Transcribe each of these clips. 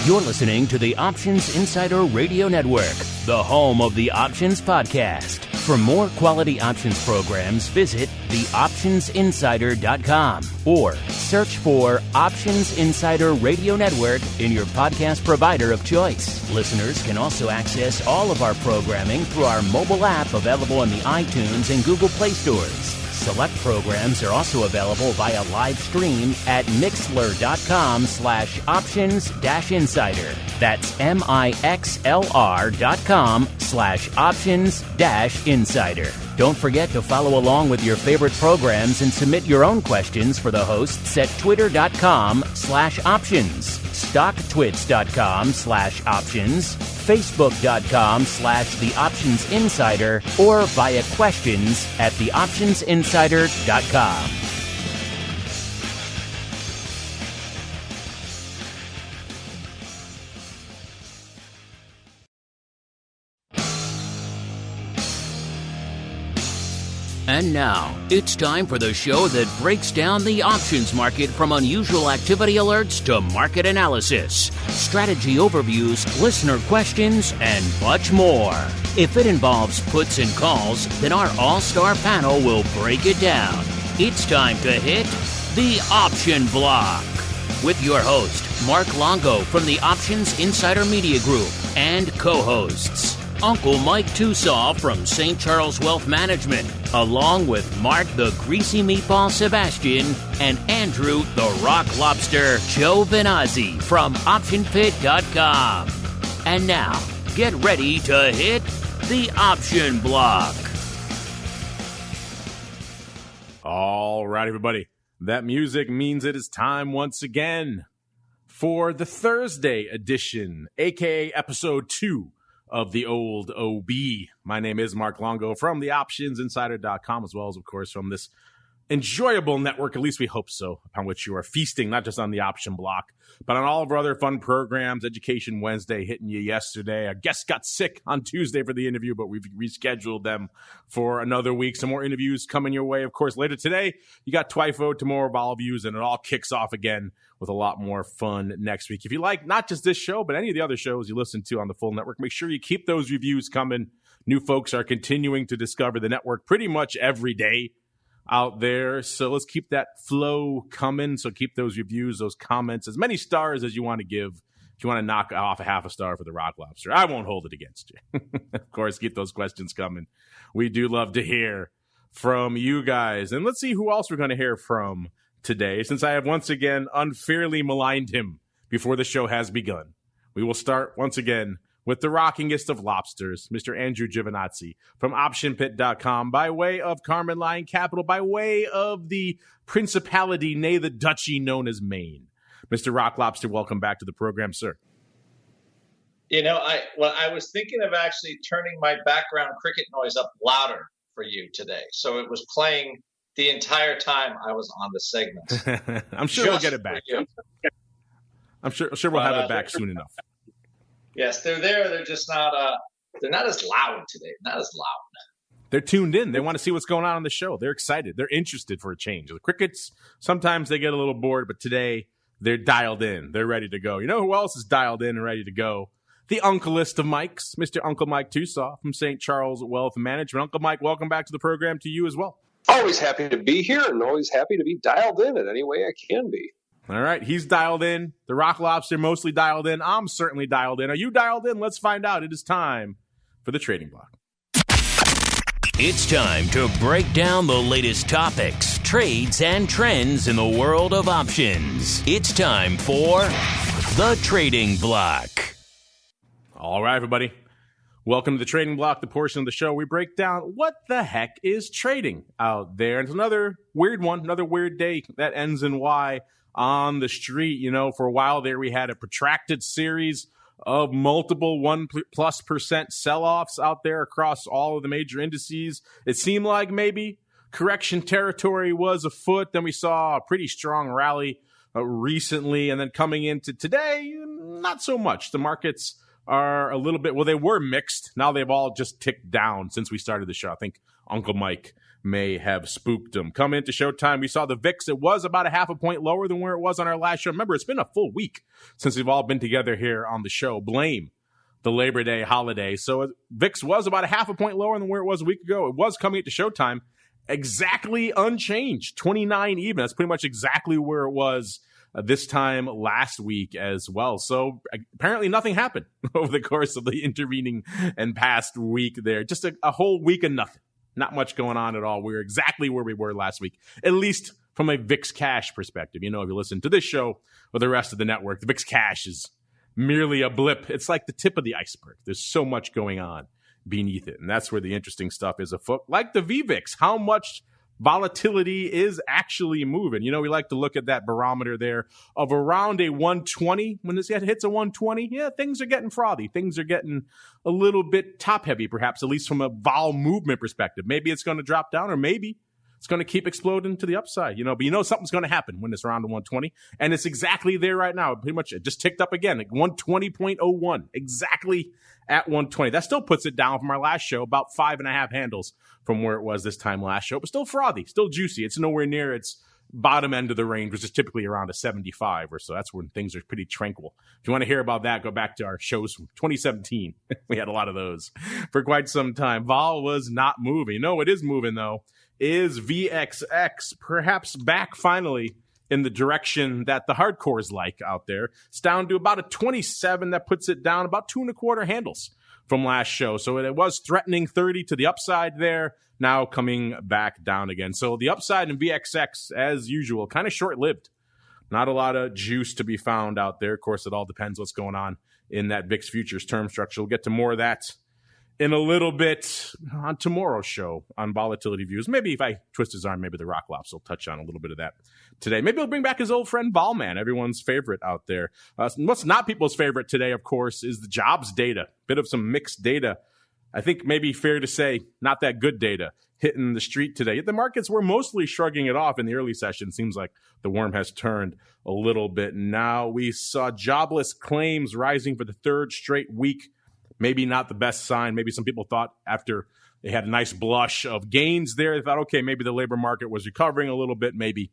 You're listening to the Options Insider Radio Network, the home of the Options Podcast. For more quality options programs, visit theoptionsinsider.com or search for Options Insider Radio Network in your podcast provider of choice. Listeners can also access all of our programming through our mobile app available in the iTunes and Google Play stores. Select programs are also available via live stream at mixlr.com/options-insider. That's mixlr.com/options-insider. Don't forget to follow along with your favorite programs and submit your own questions for the hosts at twitter.com/options, stocktwits.com/options, facebook.com/theoptionsinsider, or via questions at theoptionsinsider.com. And now, it's time for the show that breaks down the options market from unusual activity alerts to market analysis, strategy overviews, listener questions, and much more. If it involves puts and calls, then our all-star panel will break it down. It's time to hit the Option Block with your host, Mark Longo from the Options Insider Media Group, and co-hosts, Uncle Mike TOSAW from St. Charles Wealth Management, along with Mark the Greasy Meatball Sebastian and Andrew the Rock Lobster GIOVINAZZI from OptionPit.com. And now, get ready to hit the Option Block. All right, everybody. That music means it is time once again for the Thursday edition, aka episode 2 of the old OB. My name is Mark Longo from theoptionsinsider.com, as well as, of course, from this enjoyable network, at least we hope so, upon which you are feasting, not just on the Option Block, but on all of our other fun programs. Education Wednesday hitting you yesterday. Our guest got sick on Tuesday for the interview, but we've rescheduled them for another week. Some more interviews coming your way. Of course, later today, you got TWIFO, tomorrow Vol Views, and it all kicks off again with a lot more fun next week. If you like not just this show, but any of the other shows you listen to on the full network, make sure you keep those reviews coming. New folks are continuing to discover the network pretty much every day out there. So let's keep that flow coming. So keep those reviews, those comments, as many stars as you want to give. If you want to knock off a half a star for the Rock Lobster, I won't hold it against you. Of course, keep those questions coming. We do love to hear from you guys. And let's see who else we're going to hear from today, since I have once again unfairly maligned him before the show has begun. We will start once again with the rockingest of lobsters, Mr. Andrew GIOVINAZZI from OptionPit.com, by way of Carmen Lion Capital, by way of the principality, nay the duchy known as Maine. Mr. Rock Lobster, welcome back to the program, sir. You know, I was thinking of actually turning my background cricket noise up louder for you today, so it was playing the entire time I was on the segment. I'm sure we'll get it back. I'm sure we'll have it back soon enough. Yes, they're there. They're just not. They're not as loud today. Not as loud. They're tuned in. They want to see what's going on the show. They're excited. They're interested for a change. The crickets, sometimes they get a little bored, but today they're dialed in. They're ready to go. You know who else is dialed in and ready to go? The uncleest of Mikes, Mr. Uncle Mike TOSAW from St. Charles Wealth Management. Uncle Mike, welcome back to the program, to you as well. Always happy to be here and always happy to be dialed in any way I can be. All right, he's dialed in. The Rock Lobster mostly dialed in. I'm certainly dialed in. Are you dialed in? Let's find out. It is time for the Trading Block. It's time to break down the latest topics, trades, and trends in the world of options. It's time for the Trading Block. All right, everybody. Welcome to the Trading Block, the portion of the show we break down what the heck is trading out there. And it's another weird one, another weird day that ends in Y on the street. You know, for a while there, we had a protracted series of multiple 1+% sell-offs out there across all of the major indices. It seemed like maybe correction territory was afoot. Then we saw a pretty strong rally recently. And then coming into today, not so much. The markets are a little bit, well, they were mixed. Now they've all just ticked down since we started the show. I think Uncle Mike may have spooked them. Come into showtime, we saw the VIX. It was about a half a point lower than where it was on our last show. Remember, it's been a full week since we've all been together here on the show. Blame the Labor Day holiday. So VIX was about a half a point lower than where it was a week ago. It was coming into showtime exactly unchanged, 29 even. That's pretty much exactly where it was this time last week as well. So apparently nothing happened over the course of the intervening and past week there. Just a whole week of nothing. Not much going on at all. We're exactly where we were last week, at least from a VIX cash perspective. You know, if you listen to this show or the rest of the network, the VIX cash is merely a blip. It's like the tip of the iceberg. There's so much going on beneath it. And that's where the interesting stuff is afoot. Like the VVIX, how much volatility is actually moving. You know, we like to look at that barometer there of around a 120. When this hits a 120, yeah, things are getting frothy. Things are getting a little bit top heavy, perhaps, at least from a vol movement perspective. Maybe it's going to drop down, or maybe it's going to keep exploding to the upside, you know, but you know something's going to happen when it's around the 120, and it's exactly there right now. Pretty much it just ticked up again, like 120.01, exactly at 120. That still puts it down from our last show, about 5.5 handles from where it was this time last show, but still frothy, still juicy. It's nowhere near its bottom end of the range, which is typically around a 75 or so. That's when things are pretty tranquil. If you want to hear about that, go back to our shows from 2017. We had a lot of those for quite some time. Vol was not moving. No, it is moving, though. Is VXX perhaps back finally in the direction that the hardcores like out there? It's down to about a 27. That puts it down about 2.25 handles from last show. So it was threatening 30 to the upside there, now coming back down again. So the upside in VXX, as usual, kind of short-lived. Not a lot of juice to be found out there. Of course, it all depends what's going on in that VIX futures term structure. We'll get to more of that in a little bit on tomorrow's show on Volatility Views. Maybe if I twist his arm, maybe the Rock Lops will touch on a little bit of that today. Maybe he'll bring back his old friend Volman, everyone's favorite out there. What's not people's favorite today, of course, is the jobs data. Bit of some mixed data. I think maybe fair to say not that good data hitting the street today. The markets were mostly shrugging it off in the early session. Seems like the worm has turned a little bit now. We saw jobless claims rising for the third straight week. Maybe not the best sign. Maybe some people thought after they had a nice blush of gains there, they thought, okay, maybe the labor market was recovering a little bit, maybe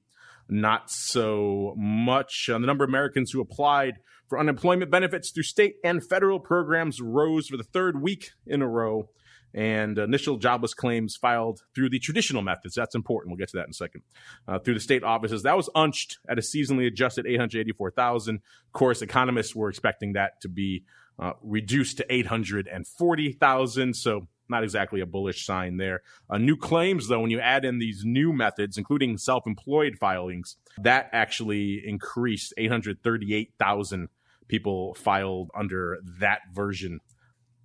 not so much. The number of Americans who applied for unemployment benefits through state and federal programs rose for the third week in a row. And initial jobless claims filed through the traditional methods. That's important. We'll get to that in a second. Through the state offices. That was UNCHD at a seasonally adjusted 884,000. Of course, economists were expecting that to be reduced to 840,000. So not exactly a bullish sign there. New claims, though, when you add in these new methods, including self-employed filings, that actually increased. 838,000 people filed under that version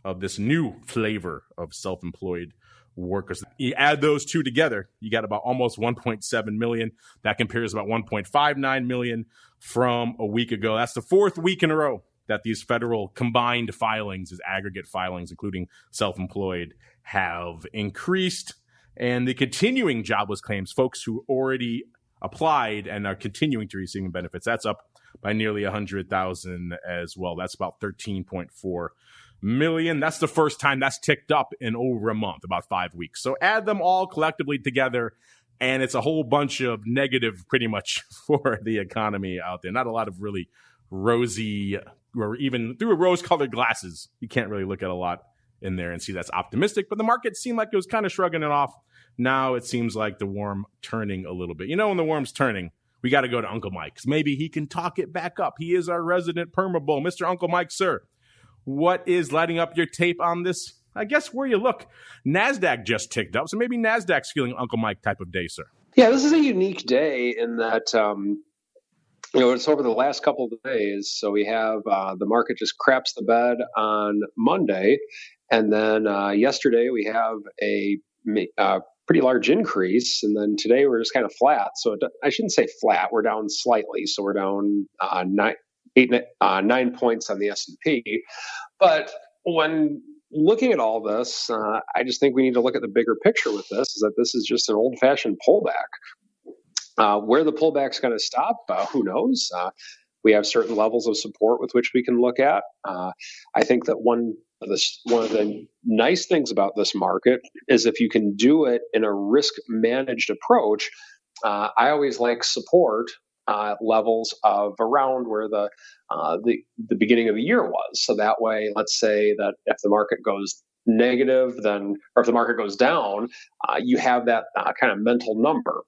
of this new flavor of self-employed workers. You add those two together, you got about almost 1.7 million. That compares about 1.59 million from a week ago. That's the fourth week in a row that these federal combined filings, as aggregate filings, including self-employed, have increased. And the continuing jobless claims, folks who already applied and are continuing to receive benefits, that's up by nearly 100,000 as well. That's about 13.4 million. That's the first time that's ticked up in over a month, about 5 weeks. So add them all collectively together, and it's a whole bunch of negative pretty much for the economy out there. Not a lot of really rosy, or even through rose-colored glasses, you can't really look at a lot in there and see that's optimistic. But the market seemed like it was kind of shrugging it off. Now it seems like the worm turning a little bit. You know, when the worm's turning, we got to go to Uncle Mike, because maybe he can talk it back up. He is our resident permabull. Mr. Uncle Mike, sir, what is lighting up your tape on this? I guess where you look, NASDAQ just ticked up. So maybe NASDAQ's feeling Uncle Mike type of day, sir. Yeah, this is a unique day in that, it's over the last couple of days. So we have the market just craps the bed on Monday. And then yesterday we have a pretty large increase. And then today we're just kind of flat. So I shouldn't say flat. We're down slightly. So we're down 9 points on the S&P. But when looking at all this, I just think we need to look at the bigger picture with this, is that this is just an old-fashioned pullback. Where the pullback's going to stop, who knows? We have certain levels of support with which we can look at. I think that one one of the nice things about this market is if you can do it in a risk managed approach. I always like support levels of around where the beginning of the year was. So that way, let's say that if the market goes negative, or if the market goes down, you have that kind of mental number.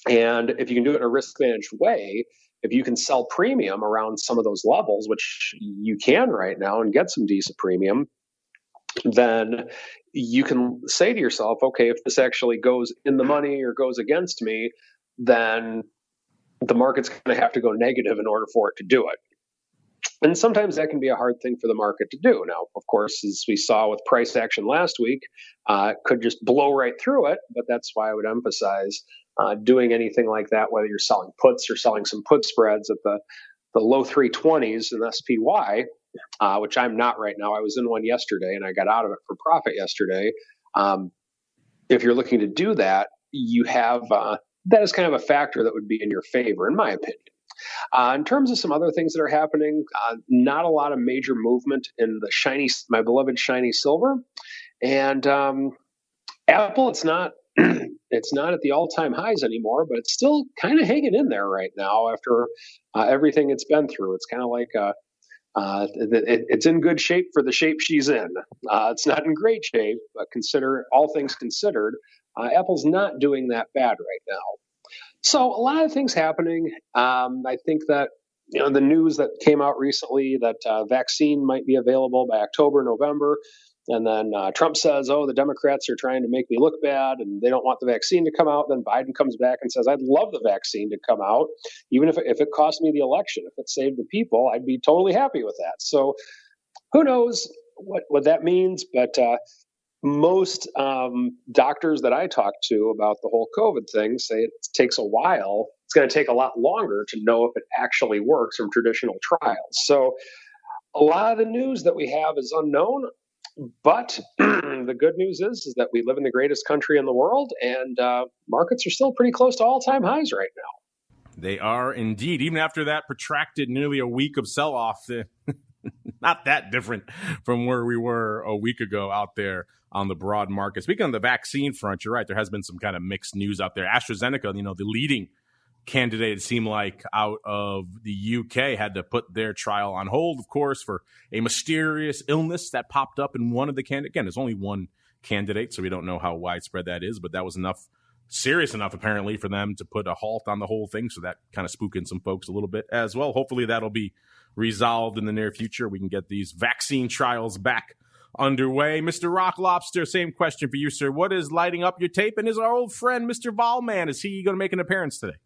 And if you can do it in a risk managed way, if you can sell premium around some of those levels, which you can right now, and get some decent premium, then you can say to yourself, okay, if this actually goes in the money or goes against me, then the market's going to have to go negative in order for it to do it. And sometimes that can be a hard thing for the market to do. Now, of course, as we saw with price action last week, it could just blow right through it. But that's why I would emphasize doing anything like that, whether you're selling puts or selling some put spreads at the low 320s in SPY, which I'm not right now. I was in one yesterday and I got out of it for profit yesterday. If you're looking to do that, you have that is kind of a factor that would be in your favor, in my opinion. In terms of some other things that are happening, not a lot of major movement in my beloved shiny silver. And Apple, it's not at the all-time highs anymore, but it's still kind of hanging in there right now after everything it's been through. It's kind of like it's in good shape for the shape she's in. It's not in great shape, but all things considered, Apple's not doing that bad right now. So a lot of things happening. I think that the news that came out recently that vaccine might be available by October, November. And then Trump says, the Democrats are trying to make me look bad and they don't want the vaccine to come out. Then Biden comes back and says, I'd love the vaccine to come out, even if it cost me the election. If it saved the people, I'd be totally happy with that. So who knows what that means. But most doctors that I talk to about the whole COVID thing say it takes a while. It's going to take a lot longer to know if it actually works from traditional trials. So a lot of the news that we have is unknown. But the good news is that we live in the greatest country in the world, and markets are still pretty close to all-time highs right now. They are indeed. Even after that protracted nearly a week of sell-off, not that different from where we were a week ago out there on the broad market. Speaking of the vaccine front, you're right. There has been some kind of mixed news out there. AstraZeneca, the leading candidate, it seemed like, out of the UK, had to put their trial on hold, of course, for a mysterious illness that popped up in one of the candidates. Again, there's only one candidate, so we don't know how widespread that is, but that was serious enough, apparently, for them to put a halt on the whole thing. So that kind of spooking some folks a little bit as well. Hopefully that'll be resolved in the near future. We can get these vaccine trials back underway. Mr. Rock Lobster, same question for you, sir. What is lighting up your tape? And is our old friend, Mr. Volman, is he going to make an appearance today?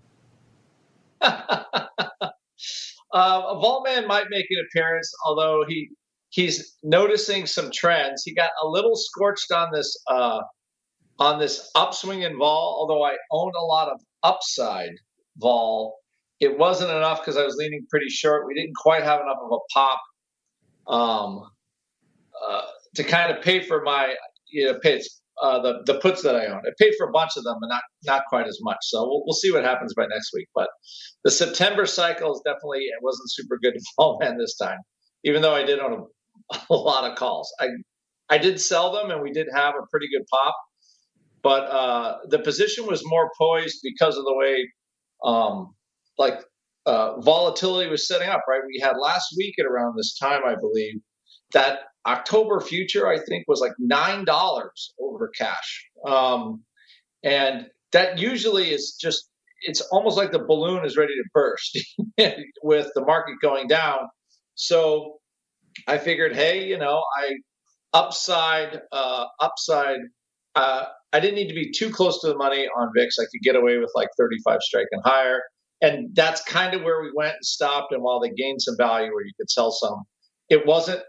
Volman might make an appearance, although he's noticing some trends. He got a little scorched on this upswing in vol. Although I own a lot of upside vol, it wasn't enough because I was leaning pretty short. We didn't quite have enough of a pop to kind of pay for my the puts that I own. I paid for a bunch of them, but not quite as much. So we'll see what happens by next week. But the September cycle is it wasn't super good to Volman this time, even though I did own a lot of calls. I did sell them, and we did have a pretty good pop. But the position was more poised because of the way volatility was setting up, right? We had last week at around this time, I believe, that October future, I think, was like $9 over cash. And that usually is just, it's almost like the balloon is ready to burst with the market going down. So I figured, hey, upside, I didn't need to be too close to the money on VIX. I could get away with like 35 strike and higher. And that's kind of where we went and stopped. And while they gained some value where you could sell some, it wasn't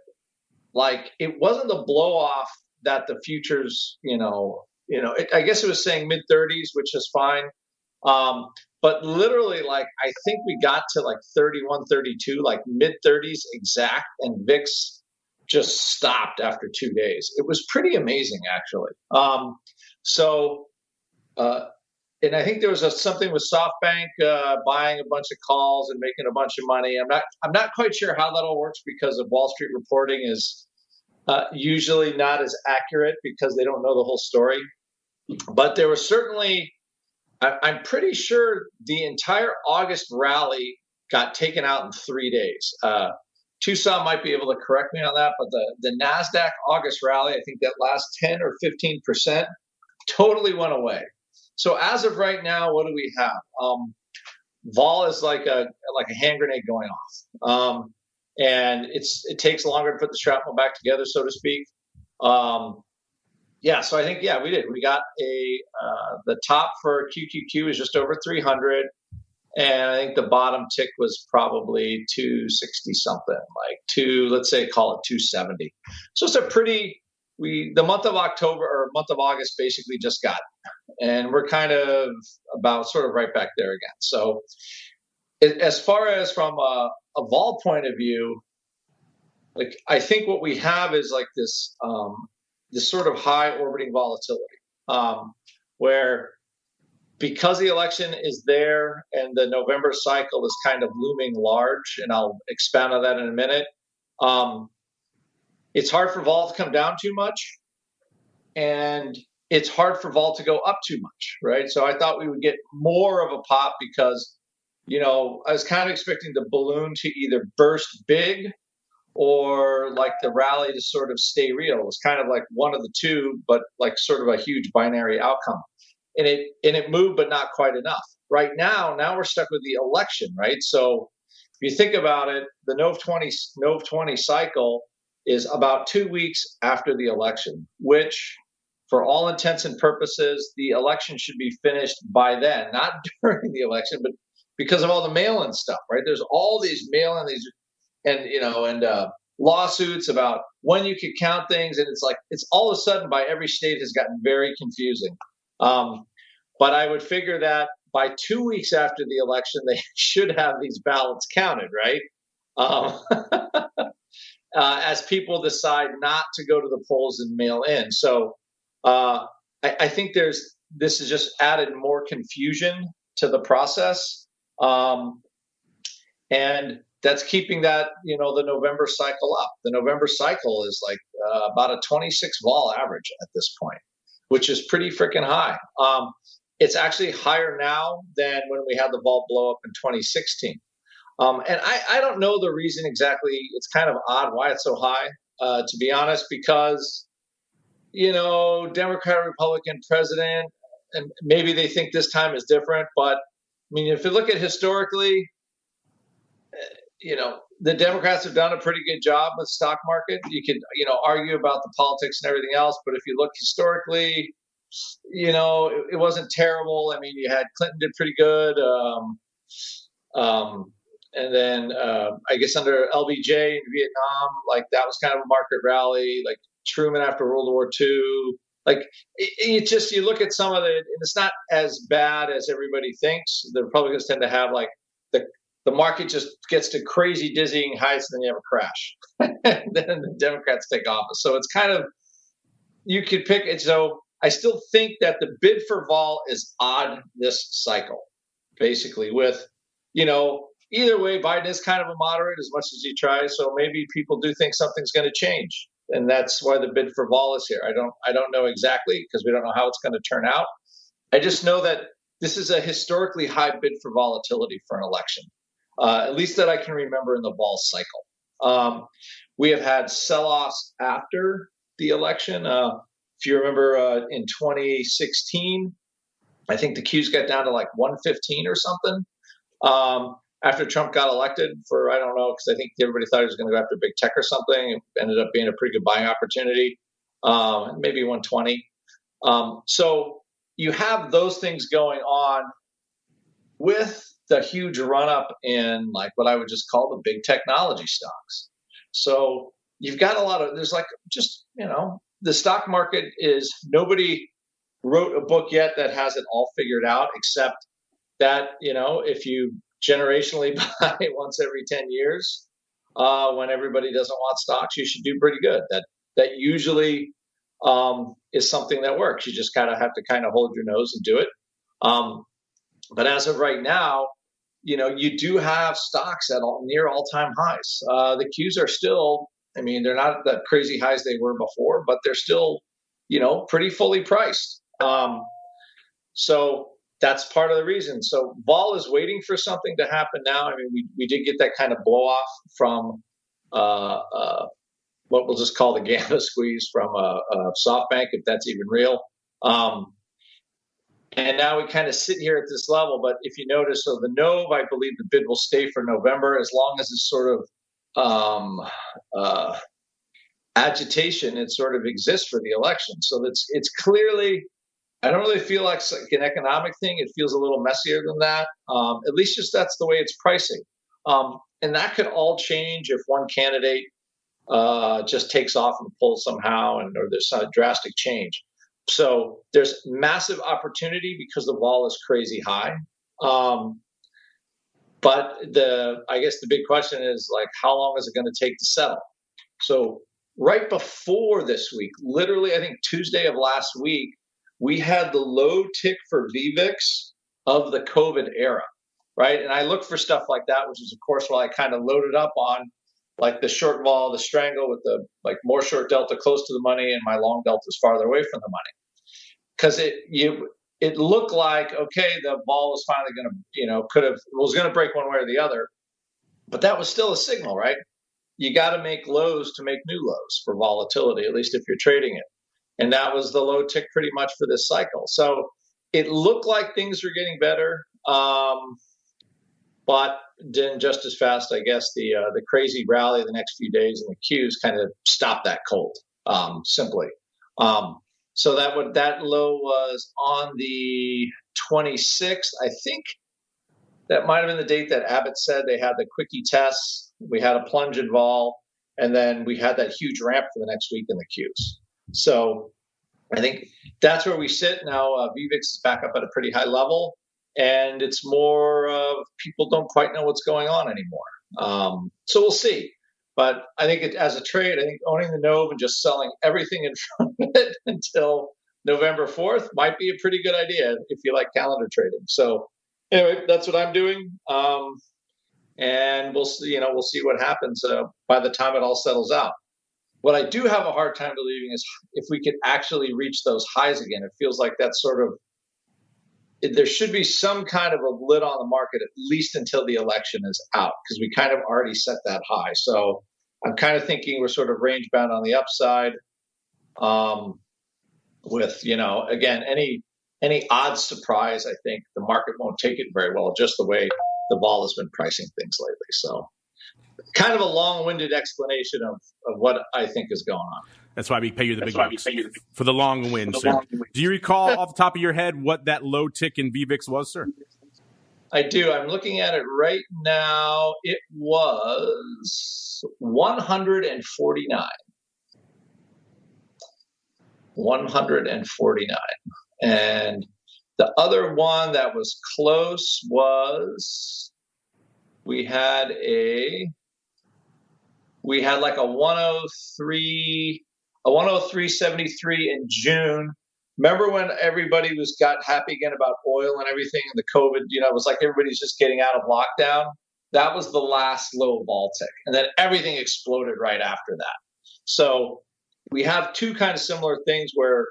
the blow off that the futures, I guess it was saying mid 30s, which is fine. But literally, I think we got to 31, 32, mid 30s exact, and VIX just stopped after 2 days. It was pretty amazing, actually. And I think there was something with SoftBank buying a bunch of calls and making a bunch of money. I'm not quite sure how that all works because of Wall Street reporting is Usually not as accurate because they don't know the whole story. But there was certainly, I'm pretty sure the entire August rally got taken out in 3 days. TOSAW might be able to correct me on that, but the NASDAQ August rally, I think that last 10 or 15% totally went away. So as of right now, what do we have? Vol is like a hand grenade going off. And it takes longer to put the shrapnel back together, so to speak. Yeah, so I think, we did. We got the top for QQQ is just over 300. And I think the bottom tick was probably 260 something, let's say, call it 270. So it's a pretty, the month of October or month of August basically just got, and we're kind of about sort of right back there again. So as far as from a vol point of view, I think what we have is this sort of high orbiting volatility, where because the election is there and the November cycle is kind of looming large, and I'll expand on that in a minute, it's hard for vol to come down too much, and it's hard for vol to go up too much, right? So I thought we would get more of a pop because, I was kind of expecting the balloon to either burst big or the rally to sort of stay real. It was kind of like one of the two, but sort of a huge binary outcome. And it moved, but not quite enough. Right now we're stuck with the election, right? So if you think about it, the NOV 20 cycle is about 2 weeks after the election, which for all intents and purposes, the election should be finished by then, not during the election, but because of all the mail-in stuff, right? There's all these mail-in, and lawsuits about when you could count things, and it's all of a sudden by every state has gotten very confusing. But I would figure that by 2 weeks after the election, they should have these ballots counted, right? As people decide not to go to the polls and mail in. So I think this has just added more confusion to the process. And that's keeping that, the November cycle up. The November cycle is about a 26 vol average at this point, which is pretty freaking high. It's actually higher now than when we had the vol blow up in 2016. And I don't know the reason exactly. It's kind of odd why it's so high, to be honest, because, Democrat, Republican president, and maybe they think this time is different. But, if you look at historically, the Democrats have done a pretty good job with the stock market. You could, argue about the politics and everything else, but if you look historically, it wasn't terrible. You had Clinton did pretty good. And then I guess under LBJ in Vietnam, that was kind of a market rally, Truman after World War II. You look at some of it, and it's not as bad as everybody thinks. The Republicans tend to have the market just gets to crazy dizzying heights, and then you have a crash. And then the Democrats take office. So it's kind of, you could pick it. So I still think that the bid for vol is odd this cycle, basically, with, either way, Biden is kind of a moderate as much as he tries. So maybe people do think something's going to change. And that's why the bid for vol is here. I don't know exactly because we don't know how it's going to turn out. I just know that this is a historically high bid for volatility for an election, at least that I can remember in the vol cycle. We have had sell-offs after the election. If you remember in 2016, I think the Qs got down to 115 or something. After Trump got elected for, I don't know, because I think everybody thought he was going to go after big tech or something. It ended up being a pretty good buying opportunity, maybe 120. So you have those things going on with the huge run up in what I would just call the big technology stocks. So you've got a lot of, there's the stock market is, nobody wrote a book yet that has it all figured out, except that, if you generationally buy once every 10 years, when everybody doesn't want stocks, you should do pretty good. That usually is something that works. You just kind of have to kind of hold your nose and do it. But as of right now, you do have stocks at near all-time highs. The Qs are still I mean, they're not the crazy highs they were before, but they're still, pretty fully priced. So that's part of the reason. So vol is waiting for something to happen now. I mean, we did get that kind of blow off from what we'll just call the gamma squeeze from SoftBank, if that's even real. And now we kind of sit here at this level. But if you notice, so the NOVE, I believe the bid will stay for November as long as it's sort of agitation. It sort of exists for the election. So it's clearly, I don't really feel like an economic thing. It feels a little messier than that. At least just that's the way it's pricing. And that could all change if one candidate just takes off and pulls somehow, or there's some drastic change. So there's massive opportunity because the vol is crazy high. But I guess the big question is, like, how long is it going to take to settle? So right before this week, literally, I think Tuesday of last week, we had the low tick for VVIX of the COVID era, right? And I look for stuff like that, which is, of course, what I kind of loaded up on, like the short vol, the strangle with the more short delta close to the money, and my long delta is farther away from the money. Because it looked like, okay, the vol was finally going to, was going to break one way or the other, but that was still a signal, right? You got to make lows to make new lows for volatility, at least if you're trading it. And that was the low tick pretty much for this cycle. So it looked like things were getting better, but then just as fast, I guess, the crazy rally the next few days in the Qs kind of stopped that cold, simply. So that low was on the 26th. I think that might have been the date that Abbott said they had the quickie tests. We had a plunge in vol, and then we had that huge ramp for the next week in the Qs. So I think that's where we sit now. VVIX is back up at a pretty high level, and it's more of people don't quite know what's going on anymore. So we'll see. But I think as a trade, I think owning the NOVE and just selling everything in front of it until November 4th might be a pretty good idea if you like calendar trading. So anyway, that's what I'm doing. And we'll see what happens by the time it all settles out. What I do have a hard time believing is if we could actually reach those highs again. It feels like that's there should be some kind of a lid on the market, at least until the election is out, because we kind of already set that high. So I'm kind of thinking we're sort of range bound on the upside with, again, any odd surprise. I think the market won't take it very well, just the way the vol has been pricing things lately. So kind of a long-winded explanation of what I think is going on. That's why we pay you the big bucks for the long win, sir. Do you recall off the top of your head what that low tick in VVIX was, sir? I do. I'm looking at it right now. It was 149. 149. And the other one that was close was we had like a 103.73 in June. Remember when everybody got happy again about oil and everything, and the COVID, it was like everybody's just getting out of lockdown. That was the last low vol tick. And then everything exploded right after that. So we have two kind of similar things where,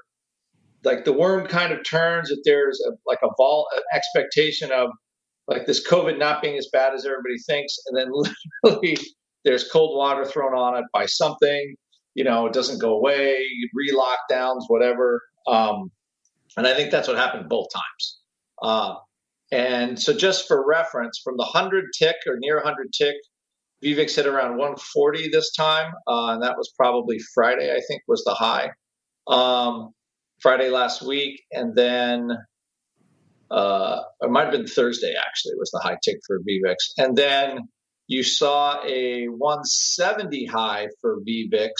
like, the worm kind of turns if there's an expectation of like this COVID not being as bad as everybody thinks, and then literally there's cold water thrown on it by something. It doesn't go away, re-lockdowns, whatever. And I think that's what happened both times. And so just for reference, from the 100 tick or near 100 tick, VVIX hit around 140 this time. And that was probably Friday, I think, was the high. Friday last week. And then it might have been Thursday, actually, was the high tick for VVIX. And then you saw a 170 high for VVIX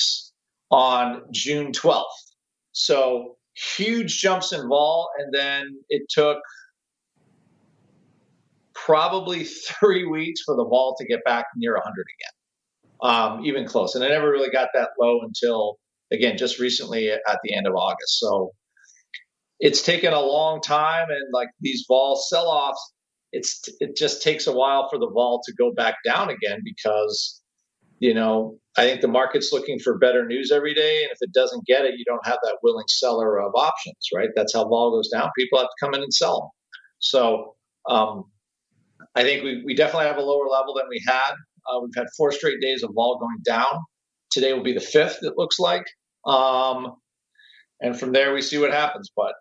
on June 12th. So huge jumps in vol, and then it took probably 3 weeks for the vol to get back near 100 again, even close. And it never really got that low until, again, just recently at the end of August. So it's taken a long time, and like these vol sell-offs, it just takes a while for the vol to go back down again because, I think the market's looking for better news every day. And if it doesn't get it, you don't have that willing seller of options, right? That's how vol goes down. People have to come in and sell them. So I think we definitely have a lower level than we had. We've had 4 straight days of vol going down. Today will be the 5th, it looks like. And from there, we see what happens. But,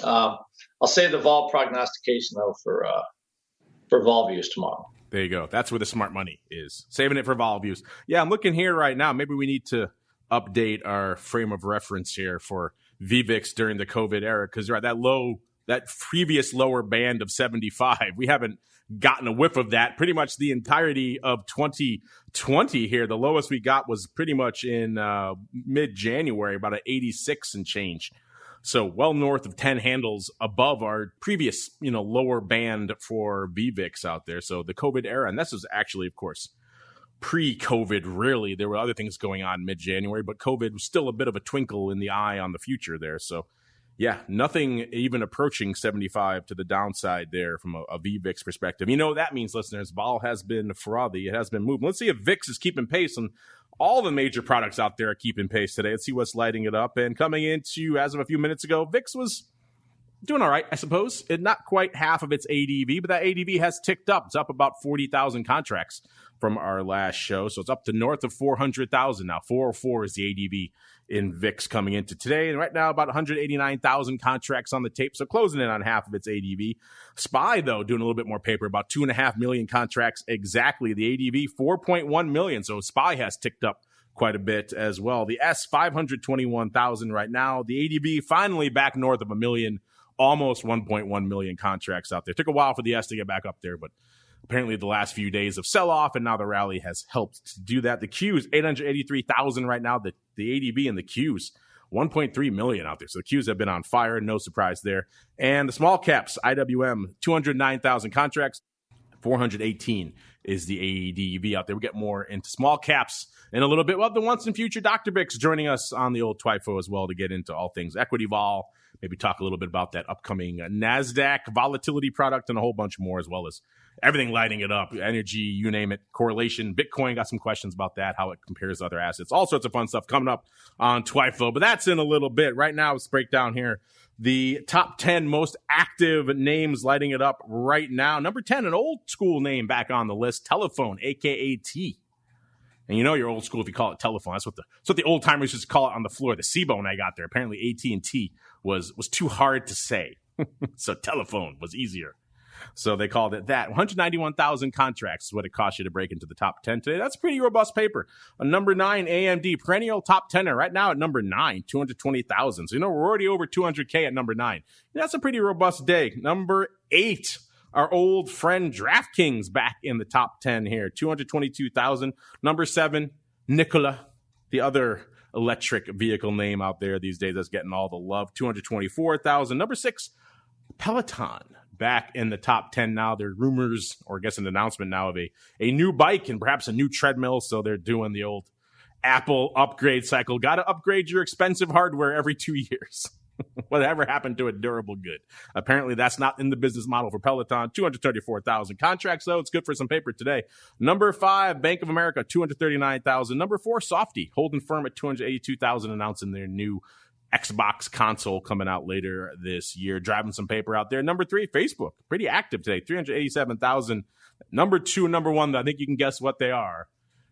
I'll say the vol prognostication, though, for vol views tomorrow. There you go. That's where the smart money is. Saving it for vol views. Yeah, I'm looking here right now. Maybe we need to update our frame of reference here for VVIX during the COVID era, because that previous lower band of 75, we haven't gotten a whiff of that pretty much the entirety of 2020 here. The lowest we got was pretty much in mid-January, about an 86 and change. So well north of 10 handles above our previous, lower band for VVIX out there. So the COVID era, and this is actually, of course, pre-COVID, really. There were other things going on mid-January, but COVID was still a bit of a twinkle in the eye on the future there. So yeah, nothing even approaching 75 to the downside there from a VVIX perspective. What that means, listeners? Vol has been frothy. It has been moving. Let's see if VIX is keeping pace, and all the major products out there are keeping pace today. Let's see what's lighting it up. And coming into, as of a few minutes ago, VIX was doing all right, I suppose. Not quite half of its ADV, but that ADV has ticked up. It's up about 40,000 contracts from our last show. So it's up to north of 400,000 now. 404 is the ADV in VIX coming into today. And right now, about 189,000 contracts on the tape. So closing in on half of its ADV. SPY, though, doing a little bit more paper, about 2.5 million contracts exactly. The ADV, 4.1 million. So SPY has ticked up quite a bit as well. The S, 521,000 right now. The ADV finally back north of a million. Almost 1.1 million contracts out there. Took a while for the S to get back up there, but apparently the last few days of sell-off and now the rally has helped to do that. The Qs, 883,000 right now. The ADV and the Qs, 1.3 million out there. So the Qs have been on fire. No surprise there. And the small caps, IWM, 209,000 contracts. 418 is the ADV out there. We'll get more into small caps in a little bit. We'll have the once and future Dr. Bix joining us on the old TWIFO as well to get into all things equity vol, maybe talk a little bit about that upcoming NASDAQ volatility product and a whole bunch more, as well as everything lighting it up, energy, you name it, correlation. Bitcoin, got some questions about that, how it compares to other assets. All sorts of fun stuff coming up on TWIFO, but that's in a little bit. Right now, let's break down here the top 10 most active names lighting it up right now. Number 10, an old school name back on the list, Telephone, a.k.a. T. And you're old school if you call it telephone. That's what the old timers used to call it on the floor. The C-bone I got there. Apparently AT&T was too hard to say. So telephone was easier. So they called it that. 191,000 contracts is what it cost you to break into the top 10 today. That's pretty robust paper. Number 9, AMD, perennial top 10er right now at number 9, 220,000. So, we're already over 200K at number 9. That's a pretty robust day. Number 8, our old friend DraftKings back in the top 10 here, 222,000. Number 7, Nikola, the other electric vehicle name out there these days that's getting all the love, 224,000. Number 6, Peloton, back in the top 10 now. There are rumors, or I guess an announcement now, of a new bike and perhaps a new treadmill. So they're doing the old Apple upgrade cycle. Got to upgrade your expensive hardware every 2 years. Whatever happened to a durable good? Apparently that's not in the business model for Peloton. 234,000 contracts, though. It's good for some paper today. Number 5, Bank of America, 239,000. Number 4, Softy, holding firm at 282,000, announcing their new Xbox console coming out later this year. Driving some paper out there. Number 3, Facebook, pretty active today, 387,000. Number 2 and number 1, I think you can guess what they are.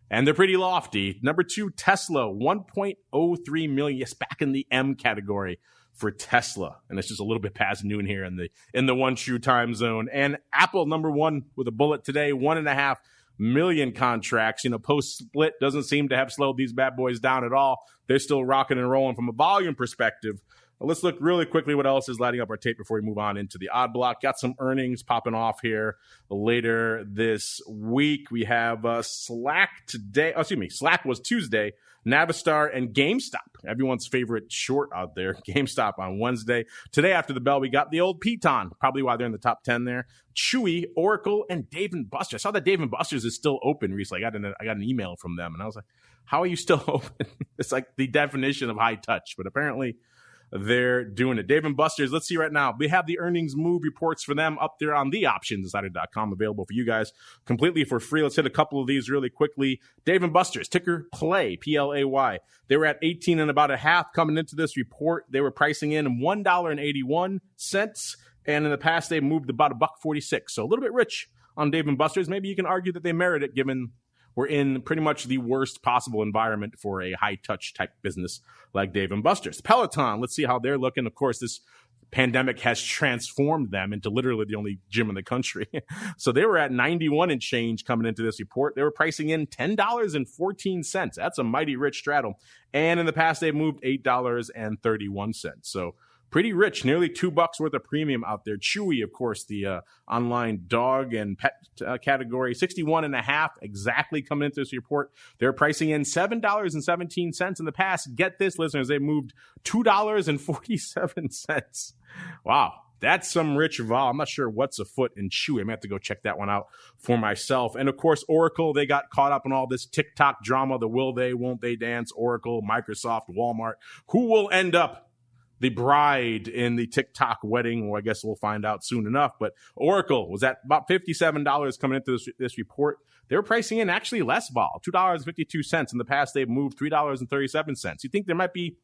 And they're pretty lofty. Number 2, Tesla, 1.03 million. Yes, back in the M category for Tesla. And it's just a little bit past noon here in the one true time zone. And Apple, number 1 with a bullet today, 1.5 million contracts. Post-split doesn't seem to have slowed these bad boys down at all. They're still rocking and rolling from a volume perspective. Let's look really quickly what else is lighting up our tape before we move on into the odd block. Got some earnings popping off here later this week. We have Slack today. Slack was Tuesday. Navistar and GameStop, everyone's favorite short out there. GameStop on Wednesday. Today after the bell, we got the old PTON, probably why they're in the top 10 there. CHWY, Oracle, and Dave & Buster's. I saw that Dave & Buster's is still open recently. I got an email from them, and I was like, how are you still open? It's like the definition of high touch, but apparently they're doing it. Dave & Buster's, let's see right now. We have the earnings move reports for them up there on theoptionsinsider.com, available for you guys completely for free. Let's hit a couple of these really quickly. Dave & Buster's, ticker PLAY, P-L-A-Y. They were at 18 and about a half coming into this report. They were pricing in $1.81, and in the past they moved about $1.46. So a little bit rich on Dave & Buster's. Maybe you can argue that they merit it given we're in pretty much the worst possible environment for a high-touch type business like Dave & Buster's. Peloton, let's see how they're looking. Of course, this pandemic has transformed them into literally the only gym in the country. So they were at 91 and change coming into this report. They were pricing in $10.14. That's a mighty rich straddle. And in the past, they've moved $8.31. So pretty rich, nearly $2 worth of premium out there. CHWY, of course, the online dog and pet category, 61 and a half exactly coming into this report. They're pricing in $7.17 in the past. Get this, listeners, they moved $2.47. Wow. That's some rich vol. I'm not sure what's afoot in CHWY. I'm going to have to go check that one out for myself. And, of course, Oracle, they got caught up in all this TikTok drama, the will they, won't they dance, Oracle, Microsoft, Walmart. Who will end up the bride in the TikTok wedding? Well, I guess we'll find out soon enough. But Oracle was at about $57 coming into this report. They were pricing in actually less vol, $2.52. In the past, they've moved $3.37. You think there might be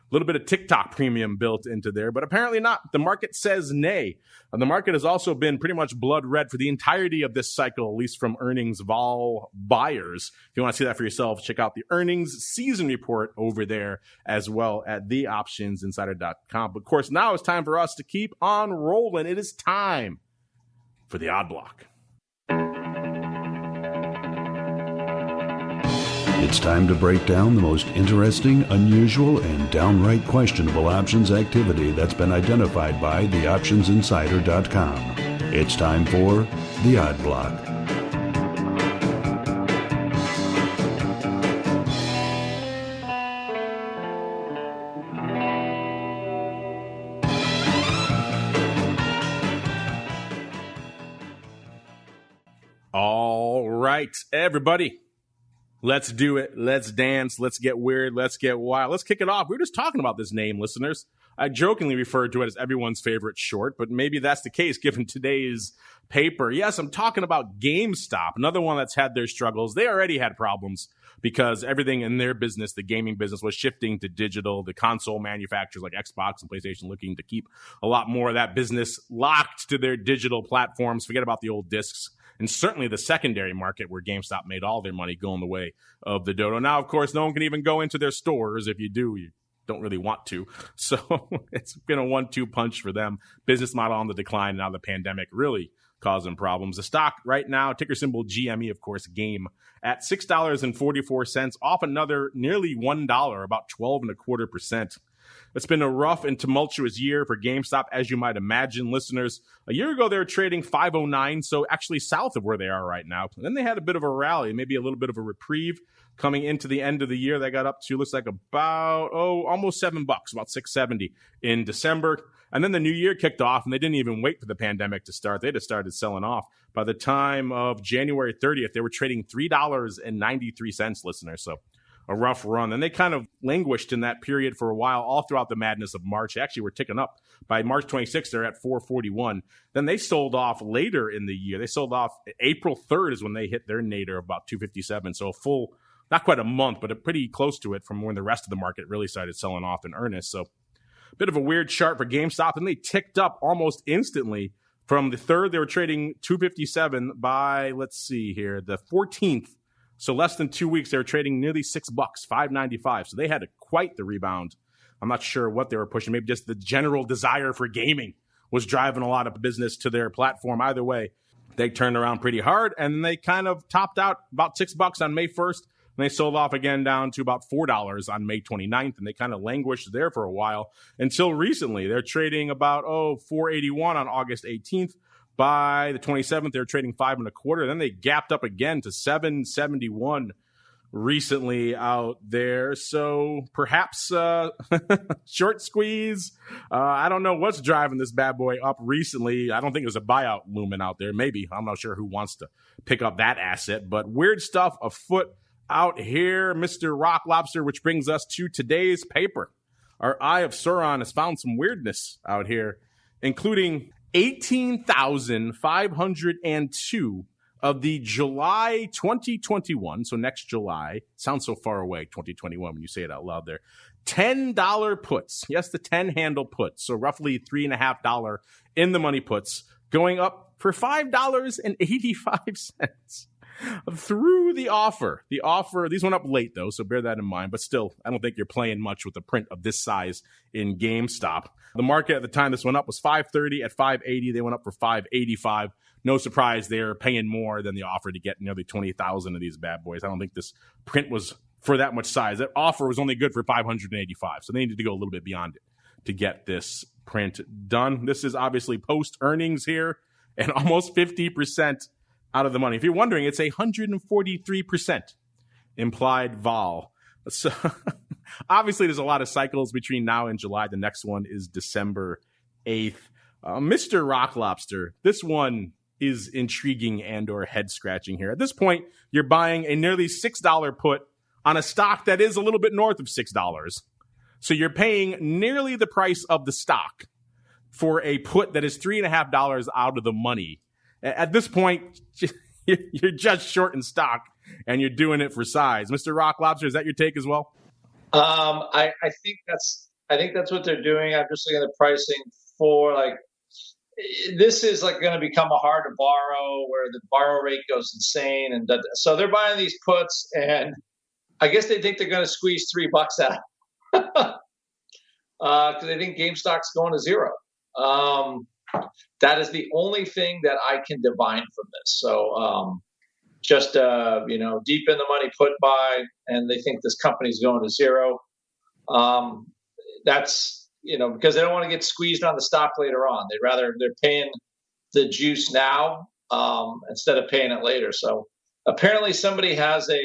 a little bit of TikTok premium built into there, but apparently not. The market says nay. And the market has also been pretty much blood red for the entirety of this cycle, at least from earnings vol buyers. If you want to see that for yourself, check out the earnings season report over there as well at theoptionsinsider.com. But of course, now it's time for us to keep on rolling. It is time for the odd block. It's time to break down the most interesting, unusual, and downright questionable options activity that's been identified by theoptionsinsider.com. It's time for the Odd Block. All right, everybody. Let's do it. Let's dance. Let's get weird. Let's get wild. Let's kick it off. We were just talking about this name, listeners. I jokingly referred to it as everyone's favorite short, but maybe that's the case given today's paper. Yes, I'm talking about GameStop, another one that's had their struggles. They already had problems because everything in their business, the gaming business, was shifting to digital. The console manufacturers like Xbox and PlayStation looking to keep a lot more of that business locked to their digital platforms. Forget about the old discs. And certainly the secondary market where GameStop made all their money going the way of the dodo. Now, of course, no one can even go into their stores. If you do, you don't really want to. So it's been a 1-2 punch for them. Business model on the decline. Now the pandemic really causing problems. The stock right now, ticker symbol GME, of course, game at $6.44, off another nearly $1, about 12.25%. It's been a rough and tumultuous year for GameStop, as you might imagine, listeners. A year ago, they were trading $5.09, so actually south of where they are right now. And then they had a bit of a rally, maybe a little bit of a reprieve coming into the end of the year. They got up to, looks like about, almost $7, about $6.70 in December. And then the new year kicked off, and they didn't even wait for the pandemic to start. They just started selling off. By the time of January 30th, they were trading $3.93, listeners. So a rough run. And they kind of languished in that period for a while, all throughout the madness of March. They actually were ticking up. By March 26th, they're at $4.41. Then they sold off later in the year. They sold off April 3rd is when they hit their nadir of about $2.57. So a full, not quite a month, but pretty close to it from when the rest of the market really started selling off in earnest. So a bit of a weird chart for GameStop. And they ticked up almost instantly. From the 3rd, they were trading $2.57 by, let's see here, the 14th. So less than 2 weeks, they were trading nearly $6, $5.95. So they had quite the rebound. I'm not sure what they were pushing. Maybe just the general desire for gaming was driving a lot of business to their platform. Either way, they turned around pretty hard, and then they kind of topped out about $6 on May 1st. And they sold off again down to about $4 on May 29th, and they kind of languished there for a while until recently. They're trading about, $4.81 on August 18th. By the 27th, they were trading $5.25. Then they gapped up again to $7.71 recently out there. So perhaps short squeeze. I don't know what's driving this bad boy up recently. I don't think there's a buyout looming out there. Maybe. I'm not sure who wants to pick up that asset. But weird stuff afoot out here, Mr. Rock Lobster, which brings us to today's paper. our Eye of Sauron has found some weirdness out here, including 18,502 of the July 2021, so next July, sounds so far away, 2021, when you say it out loud there, $10 puts. Yes, the 10 handle puts, so roughly $3.50 in the money puts, going up for $5.85 through the offer. The offer, these went up late though, so bear that in mind, but still, I don't think you're playing much with a print of this size in GameStop. The market at the time this went up was $5.30. At $5.80, they went up for $5.85. No surprise, they're paying more than the offer to get nearly 20,000 of these bad boys. I don't think this print was for that much size. That offer was only good for 585, so they needed to go a little bit beyond it to get this print done. This is obviously post-earnings here, and almost 50% out of the money. If you're wondering, it's 143% implied vol. So obviously, there's a lot of cycles between now and July. The next one is December 8th. Mr. Rock Lobster, this one is intriguing and or head-scratching here. At this point, you're buying a nearly $6 put on a stock that is a little bit north of $6. So you're paying nearly the price of the stock for a put that is $3.50 out of the money. At this point, you're just short in stock, and you're doing it for size. Mr. Rock Lobster, is that your take as well? I think that's what they're doing. I'm just looking at the pricing for this is going to become a hard to borrow, where the borrow rate goes insane, and so they're buying these puts, and I guess they think they're going to squeeze $3 out because they think GameStop's going to zero. That is the only thing that I can divine from this. So just deep in the money put buy, and they think this company's going to zero. That's because they don't want to get squeezed on the stock later on. They're paying the juice now instead of paying it later. So apparently somebody has a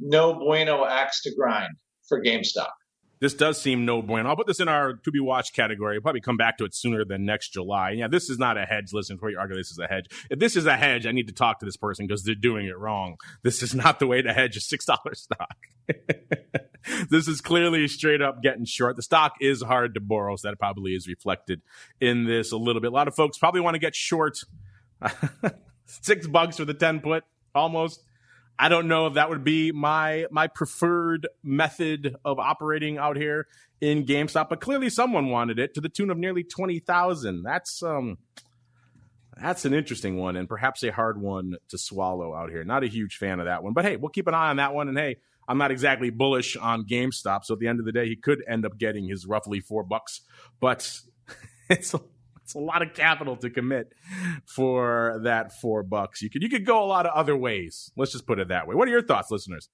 no bueno axe to grind for GameStop. This does seem no bueno. I'll put this in our to be watched category. I'll probably come back to it sooner than next July. Yeah, this is not a hedge. Listen, before you argue this is a hedge. If this is a hedge, I need to talk to this person because they're doing it wrong. This is not the way to hedge a $6 stock. This is clearly straight up getting short. The stock is hard to borrow, so that probably is reflected in this a little bit. A lot of folks probably want to get short. $6 for the 10 put, almost. I don't know if that would be my preferred method of operating out here in GameStop, but clearly someone wanted it to the tune of nearly 20,000. That's an interesting one and perhaps a hard one to swallow out here. Not a huge fan of that one, but hey, we'll keep an eye on that one. And hey, I'm not exactly bullish on GameStop, so at the end of the day, he could end up getting his roughly $4, but it's a lot of capital to commit for that $4. You could go a lot of other ways. Let's just put it that way. What are your thoughts, listeners?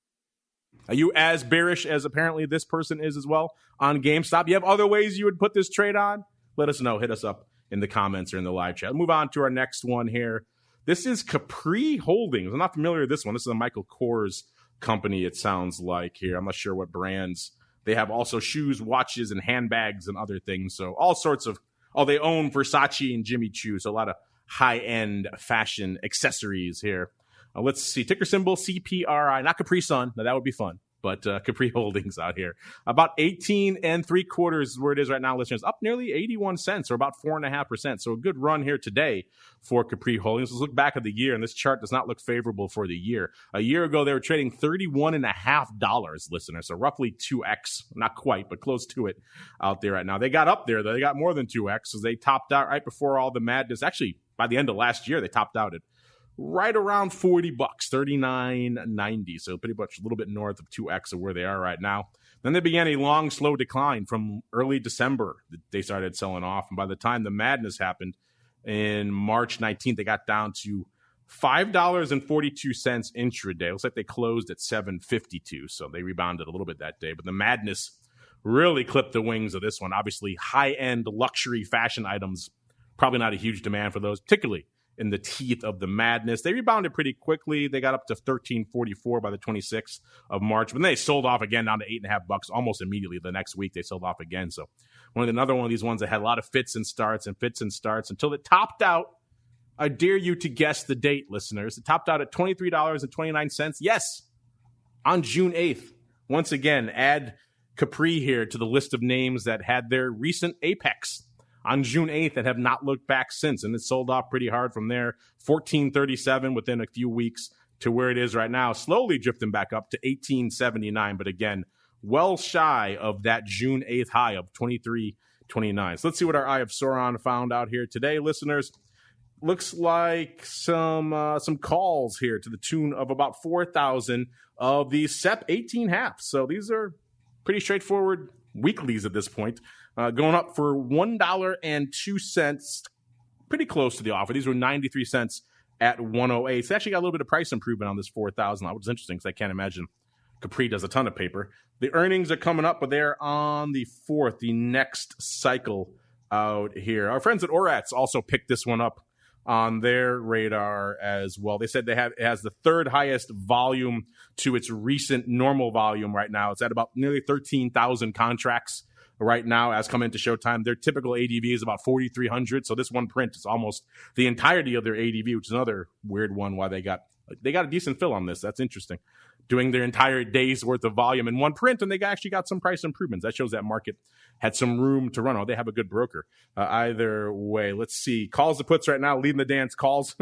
Are you as bearish as apparently this person is as well on GameStop? You have other ways you would put this trade on? Let us know. Hit us up in the comments or in the live chat. We'll move on to our next one here. This is CPRI Holdings. I'm not familiar with this one. This is a Michael Kors company, it sounds like here. I'm not sure what brands. They have also shoes, watches, and handbags and other things. So all sorts of they own Versace and Jimmy Choo, so a lot of high-end fashion accessories here. Let's see. Ticker symbol CPRI, not Capri Sun. Now, that would be fun, but CPRI Holdings out here. About 18 3/4 is where it is right now, listeners. Up nearly 81 cents, or about 4.5%. So a good run here today for CPRI Holdings. Let's look back at the year, and this chart does not look favorable for the year. A year ago, they were trading $31.50, listeners. So roughly 2x, not quite, but close to it out there right now. They got up there, though. They got more than 2x, so they topped out right before all the madness. Actually, by the end of last year, they topped out at right around $40, $39.90. So pretty much a little bit north of 2x of where they are right now. Then they began a long, slow decline from early December. They started selling off. And by the time the madness happened in March 19th, they got down to $5.42 intraday. Looks like they closed at $7.52. So they rebounded a little bit that day. But the madness really clipped the wings of this one. Obviously, high-end luxury fashion items, probably not a huge demand for those, particularly in the teeth of the madness. They rebounded pretty quickly. They got up to $13.44 by the 26th of March, but then they sold off again down to $8.50 almost immediately. The next week they sold off again. So another one of these ones that had a lot of fits and starts until it topped out. I dare you to guess the date, listeners. It topped out at $23.29. Yes, on June 8th. Once again, add Capri here to the list of names that had their recent apex on June 8th and have not looked back since. And it sold off pretty hard from there, 1437 within a few weeks to where it is right now, slowly drifting back up to 1879. But again, well shy of that June 8th high of 23.29. So let's see what our Eye of Sauron found out here today, listeners. Looks like some calls here to the tune of about 4,000 of the SEP 18 halves. So these are pretty straightforward weeklies at this point. Going up for $1.02, pretty close to the offer. These were 93 cents at 108. It's actually got a little bit of price improvement on this 4,000, which is interesting because I can't imagine Capri does a ton of paper. The earnings are coming up, but they're on the 4th, the next cycle out here. Our friends at Orats also picked this one up on their radar as well. They said it has the third highest volume to its recent normal volume right now. It's at about nearly 13,000 contracts right now as come into Showtime. Their typical ADV is about 4,300. So this one print is almost the entirety of their ADV, which is another weird one why they got a decent fill on this. That's interesting. Doing their entire day's worth of volume in one print, and they actually got some price improvements. That shows that market had some room to run. Oh, they have a good broker. Either way, let's see. Calls to puts right now, leading the dance calls.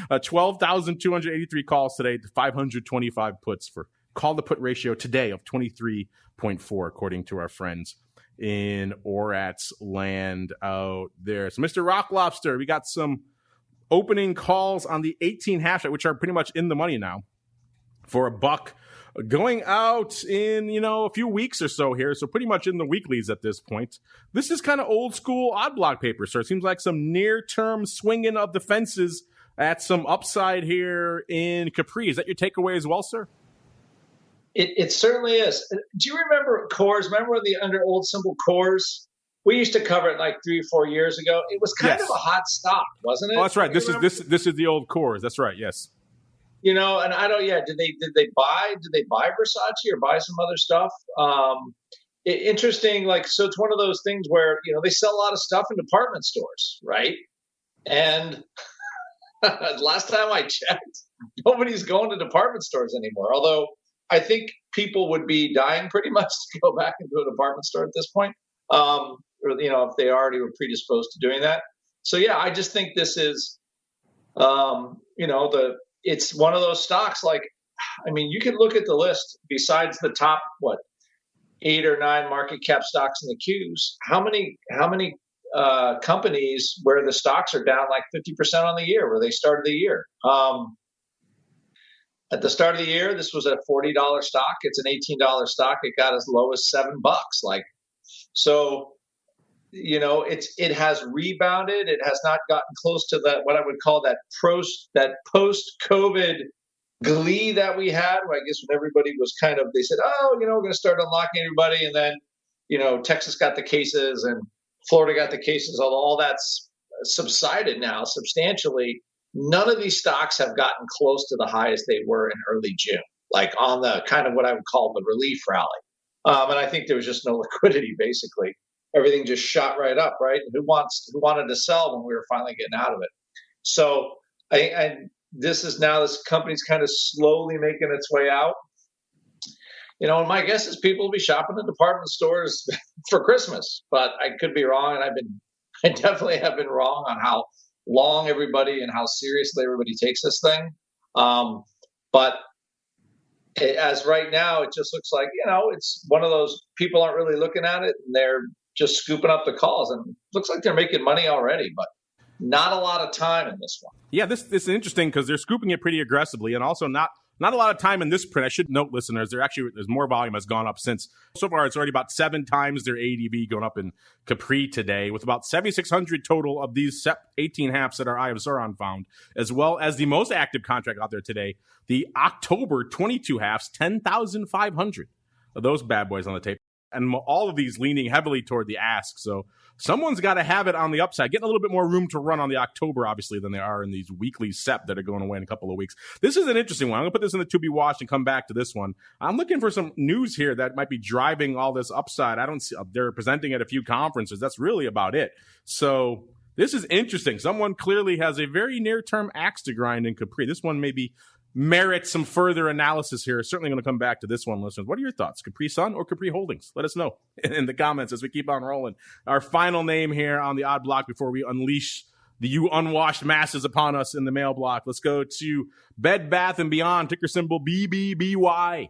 12,283 calls today to 525 puts for call to put ratio today of 23.4, according to our friends in Orats land out there. So, Mr. Rock Lobster, we got some opening calls on the 18 half, which are pretty much in the money now, for $1 going out in, a few weeks or so here. So pretty much in the weeklies at this point. This is kind of old school odd block paper, sir. It seems like some near term swinging of the fences at some upside here in Capri. Is that your takeaway as well, sir? It certainly is. Do you remember Coors? Remember the under old symbol Coors? We used to cover it like 3 or 4 years ago. It was kind of a hot stock, wasn't it? Oh, that's right. This is the old Coors. That's right. Yes. And I don't. Yeah, did they buy Versace or buy some other stuff? Interesting. So it's one of those things where they sell a lot of stuff in department stores, right? And last time I checked, nobody's going to department stores anymore. Although I think people would be dying pretty much to go back into a department store at this point, or if they already were predisposed to doing that. So yeah, I just think this is, it's one of those stocks. You can look at the list. Besides the top, 8 or 9 market cap stocks in the Qs, how many companies where the stocks are down like 50% on the year, where they started the year? At the start of the year, this was a $40 stock. It's an $18 stock. It got as low as $7. It has rebounded. It has not gotten close to that, what I would call that post-COVID glee that we had, where I guess when everybody was they said, we're going to start unlocking everybody. And then, Texas got the cases and Florida got the cases, although all that's subsided now substantially. None of these stocks have gotten close to the highest they were in early June, on the kind of what I would call the relief rally. And I think there was just no liquidity, basically. Everything just shot right up, right? Who wanted to sell when we were finally getting out of it? So this company's kind of slowly making its way out. And my guess is people will be shopping in department stores for Christmas, but I could be wrong. And I definitely have been wrong on how long everybody and how seriously everybody takes this thing. But as right now, it just looks like, it's one of those people aren't really looking at it and they're just scooping up the calls, and it looks like they're making money already, but not a lot of time in this one. Yeah, this is interesting because they're scooping it pretty aggressively, and also not a lot of time in this print. I should note, listeners, there's more volume has gone up since. So far, it's already about 7 times their ADV going up in Capri today, with about 7,600 total of these 18 halves that our Eye of Sauron found, as well as the most active contract out there today, the October 22 halves, 10,500 of those bad boys on the tape. And all of these leaning heavily toward the ask. So someone's got to have it on the upside, getting a little bit more room to run on the October, obviously, than they are in these weekly SEP that are going away in a couple of weeks. This is an interesting one. I'm going to put this in the to be watched and come back to this one. I'm looking for some news here that might be driving all this upside. I don't see, they're presenting at a few conferences. That's really about it. So this is interesting. Someone clearly has a very near-term axe to grind in Capri. This one may be merit some further analysis here. Certainly going to come back to this one, listeners. What are your thoughts? Capri Sun or Capri Holdings? Let us know in the comments as we keep on rolling. Our final name here on the odd block before we unleash the you unwashed masses upon us in the mail block. Let's go to Bed Bath & Beyond, ticker symbol BBBY.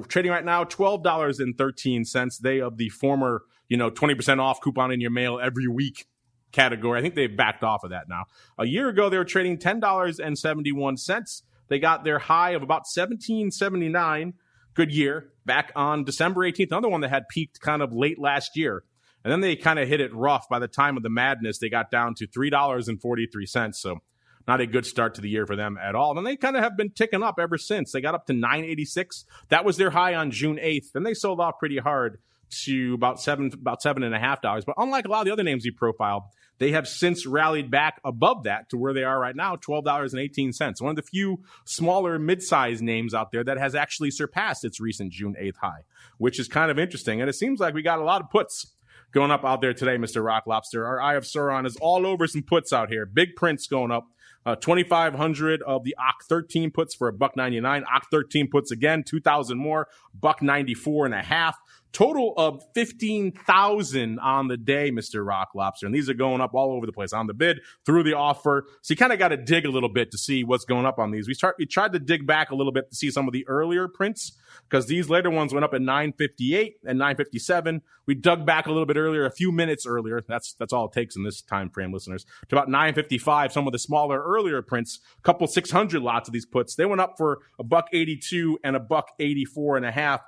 Trading right now $12.13. They of the former, 20% off coupon in your mail every week category. I think they've backed off of that now. A year ago, they were trading $10.71. They got their high of about $17.79. Good year. Back on December 18th, another one that had peaked kind of late last year. And then they kind of hit it rough. By the time of the madness, they got down to $3.43. So not a good start to the year for them at all. And they kind of have been ticking up ever since. They got up to $9.86. That was their high on June 8th. Then they sold off pretty hard to about $7.50. But unlike a lot of the other names we profiled, they have since rallied back above that to where they are right now, $12.18. One of the few smaller mid-sized names out there that has actually surpassed its recent June 8th high, which is kind of interesting. And it seems like we got a lot of puts going up out there today, Mr. Rock Lobster. Our Eye of Sauron is all over some puts out here. Big prints going up. 2,500 of the OC13 puts for $1.99. OC13 puts again, 2,000 more, $1.94.5. Total of 15,000 on the day, Mr. Rock Lobster. And these are going up all over the place on the bid, through the offer. So you kind of got to dig a little bit to see what's going up on these. We tried to dig back a little bit to see some of the earlier prints because these later ones went up at 9:58 and 9:57. We dug back a little bit earlier, a few minutes earlier. That's all it takes in this time frame, listeners. To about 9:55, some of the smaller earlier prints, a couple 600 lots of these puts, they went up for $1.82 and $1.84.5,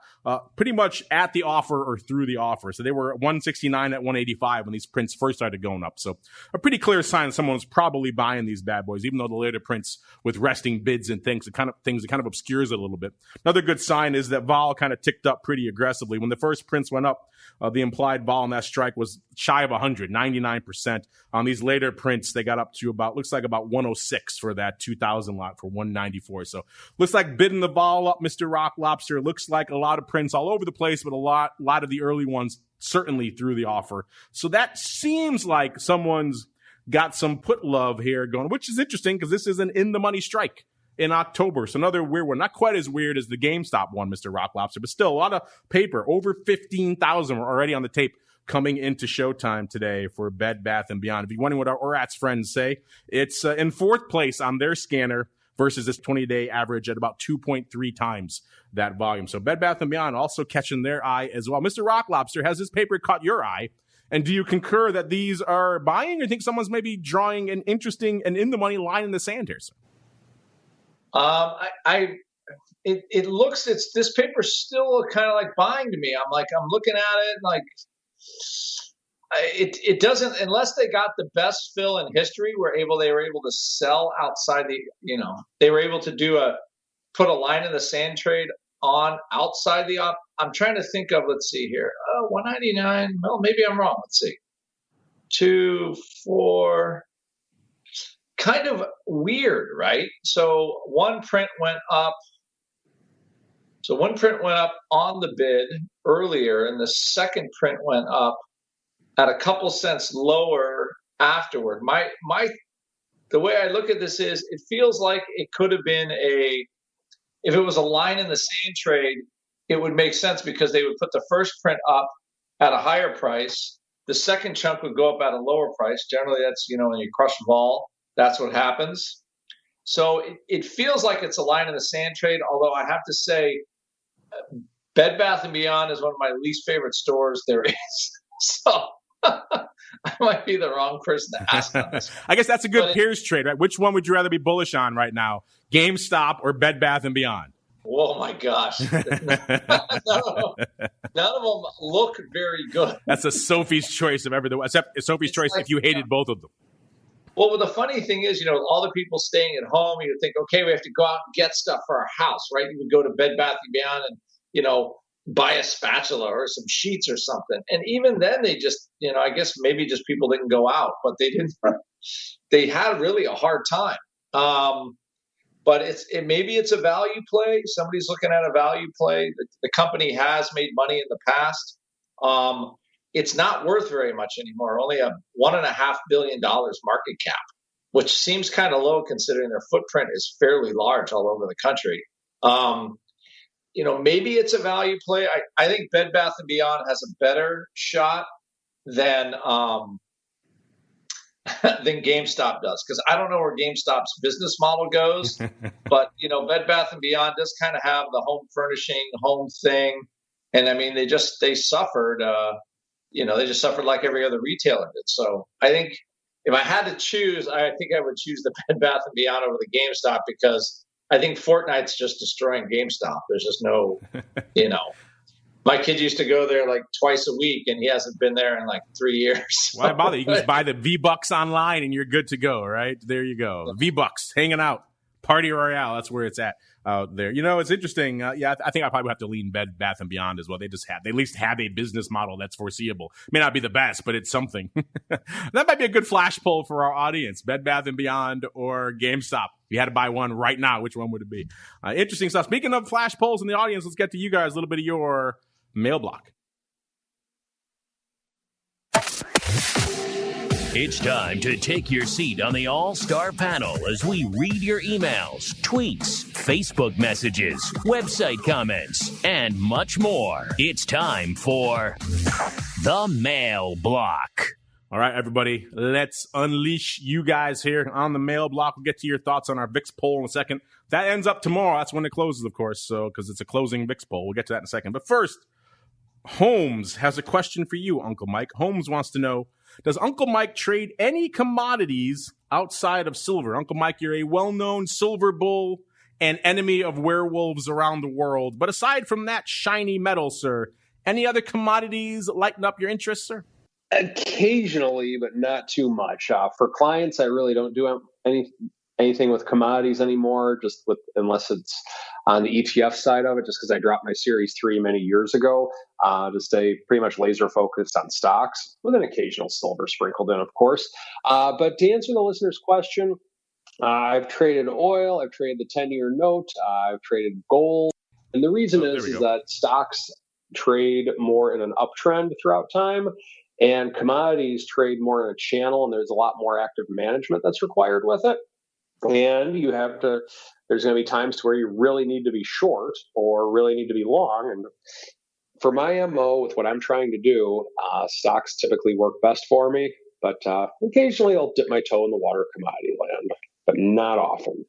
pretty much at the offer or through the offer. So they were at 169 at 185 when these prints first started going up. So a pretty clear sign someone was probably buying these bad boys, even though the later prints with resting bids and things, it kind of obscures it a little bit. Another good sign is that vol kind of ticked up pretty aggressively. When the first prints went up, the implied vol on that strike was shy of 100, 99%. On these later prints, they got up to about 106 for that 2,000 lot for 194. So looks like bidding the vol up, Mr. Rock Lobster. Looks like a lot of prints all over the place, but a lot of the early ones certainly through the offer. So that seems like someone's got some put love here going, which is interesting because this is an in the money strike in October. So another weird one, not quite as weird as the GameStop one, Mr. Rock Lobster, but still a lot of paper. Over 15,000 were already on the tape coming into showtime today for Bed Bath & Beyond. If you're wondering what our ORATS friends say, it's in fourth place on their scanner versus this 20-day average at about 2.3 times that volume. So Bed Bath & Beyond also catching their eye as well. Mr. Rock Lobster, has this paper caught your eye? And do you concur that these are buying, or think someone's maybe drawing an interesting and in-the-money line in the sand here, sir? It looks, this paper's still kind of like buying to me. I'm looking at it like it doesn't, unless they got the best fill in history, they were able to sell outside they were able to put a line in the sand trade on outside the op. I'm trying to think of, let's see here. 199. Well, maybe I'm wrong. Let's see. 2, 4. Kind of weird, right? So one print went up on the bid earlier, and the second print went up at a couple cents lower afterward. The way I look at this is, it feels like it could have been if it was a line in the sand trade, it would make sense because they would put the first print up at a higher price. The second chunk would go up at a lower price. Generally, that's, when you crush vol, that's what happens. So it feels like it's a line in the sand trade, although I have to say Bed Bath & Beyond is one of my least favorite stores there is. So I might be the wrong person to ask on this. I guess that's a good peers trade, right? Which one would you rather be bullish on right now? GameStop or Bed Bath & Beyond? Oh, my gosh. None of them look very good. That's a Sophie's choice of everything, except Sophie's choice if you hated both of them. Well, the funny thing is, all the people staying at home, you think, okay, we have to go out and get stuff for our house, right? You would go to Bed Bath & Beyond and, buy a spatula or some sheets or something. And even then they just, I guess maybe just people didn't go out, but they had really a hard time. But maybe it's a value play. Somebody's looking at a value play. The company has made money in the past. It's not worth very much anymore. Only a $1.5 billion market cap which seems kind of low considering their footprint is fairly large all over the country. Maybe it's a value play. I think Bed Bath & Beyond has a better shot than GameStop does, because I don't know where GameStop's business model goes, but Bed Bath & Beyond does kind of have the home furnishing, home thing, and I mean they suffered, they just suffered like every other retailer did. So I think if I had to choose, I think I would choose the Bed Bath & Beyond over the GameStop, because I think Fortnite's just destroying GameStop. There's just no, my kid used to go there like twice a week, and he hasn't been there in like 3 years. Why bother? You can just buy the V-Bucks online, and you're good to go, right? There you go. V-Bucks, hanging out. Party Royale, that's where it's at out there. It's interesting. I think I probably have to lean Bed Bath & Beyond as well. They at least have a business model that's foreseeable. May not be the best, but it's something. That might be a good flash poll for our audience. Bed Bath & Beyond or GameStop. If you had to buy one right now, which one would it be? Interesting stuff. Speaking of flash polls in the audience, let's get to you guys, a little bit of your mail block. It's time to take your seat on the All-Star panel as we read your emails, tweets, Facebook messages, website comments, and much more. It's time for the Mail Block. All right, everybody, let's unleash you guys here on the Mail Block. We'll get to your thoughts on our VIX poll in a second. That ends up tomorrow. That's when it closes, of course, so because it's a closing VIX poll. We'll get to that in a second. But first, Holmes has a question for you, Uncle Mike. Holmes wants to know, does Uncle Mike trade any commodities outside of silver? Uncle Mike, you're a well-known silver bull and enemy of werewolves around the world. But aside from that shiny metal, sir, any other commodities lighten up your interest, sir? Occasionally, but not too much. For clients, I really don't do anything with commodities anymore, unless it's on the ETF side of it, just because I dropped my Series 3 many years ago to stay pretty much laser focused on stocks, with an occasional silver sprinkled in, of course. But to answer the listener's question, I've traded oil, I've traded the 10-year note, I've traded gold. And the reason is that stocks trade more in an uptrend throughout time, and commodities trade more in a channel, and there's a lot more active management that's required with it. And there's going to be times where you really need to be short or really need to be long. And for my MO, with what I'm trying to do, stocks typically work best for me. But occasionally I'll dip my toe in the water of commodity land, but not often.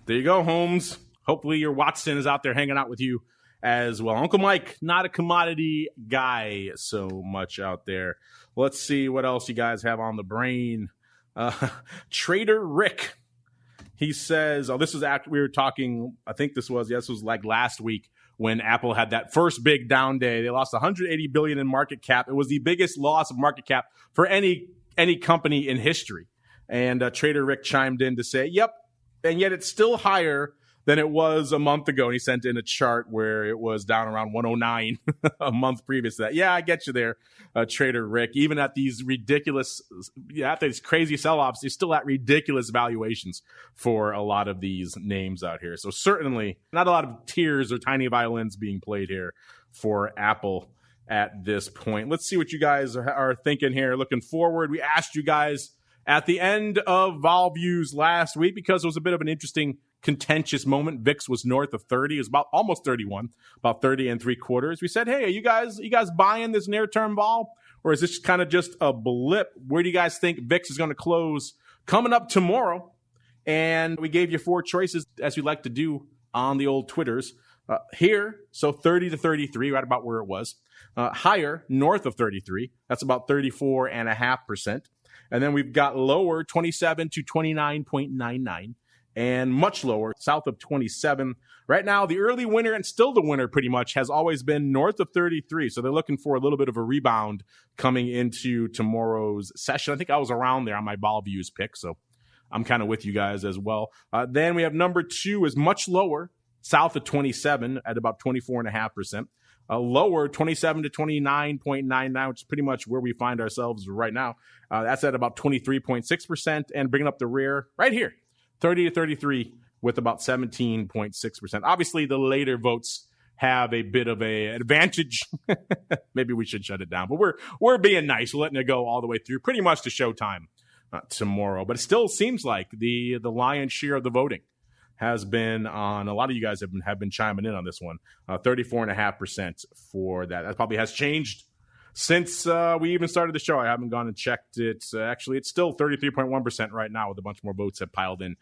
There you go, Holmes. Hopefully your Watson is out there hanging out with you as well. Uncle Mike, not a commodity guy so much out there. Let's see what else you guys have on the brain. Trader Rick. He says, this is after we were talking, I think this was like last week when Apple had that first big down day. They lost $180 billion in market cap. It was the biggest loss of market cap for any company in history. And Trader Rick chimed in to say, yep, and yet it's still higher than it was a month ago. And he sent in a chart where it was down around 109 a month previous to that. Yeah, I get you there, Trader Rick. Even at these after these crazy sell-offs, you're still at ridiculous valuations for a lot of these names out here. So certainly not a lot of tears or tiny violins being played here for Apple at this point. Let's see what you guys are thinking here. Looking forward, we asked you guys at the end of Vol Views last week, because it was a bit of an interesting contentious moment. VIX was north of 30. It was about almost 31, about 30 and 3/4. We said, hey, are you guys buying this near-term vol, or is this kind of just a blip? Where do you guys think VIX is going to close coming up tomorrow? And we gave you 4 choices, as we like to do on the old Twitters. Here, so 30 to 33, right about where it was. Higher, north of 33. That's about 34.5%. And then we've got lower, 27 to 29.99. And much lower, south of 27. Right now, the early winner, and still the winner pretty much, has always been north of 33. So they're looking for a little bit of a rebound coming into tomorrow's session. I think I was around there on my Vol Views pick, so I'm kind of with you guys as well. Then we have number 2 is much lower, south of 27 at about 24.5%. Lower, 27 to 29.99, which is pretty much where we find ourselves right now. That's at about 23.6%, and bringing up the rear right here, 30 to 33 with about 17.6%. Obviously, the later votes have a bit of an advantage. Maybe we should shut it down, but we're being nice. We're letting it go all the way through, pretty much to showtime tomorrow. But it still seems like the lion's share of the voting has been on, a lot of you guys have been chiming in on this one, 34.5% for that. That probably has changed since we even started the show. I haven't gone and checked it. Actually, it's still 33.1% right now, with a bunch more votes have piled in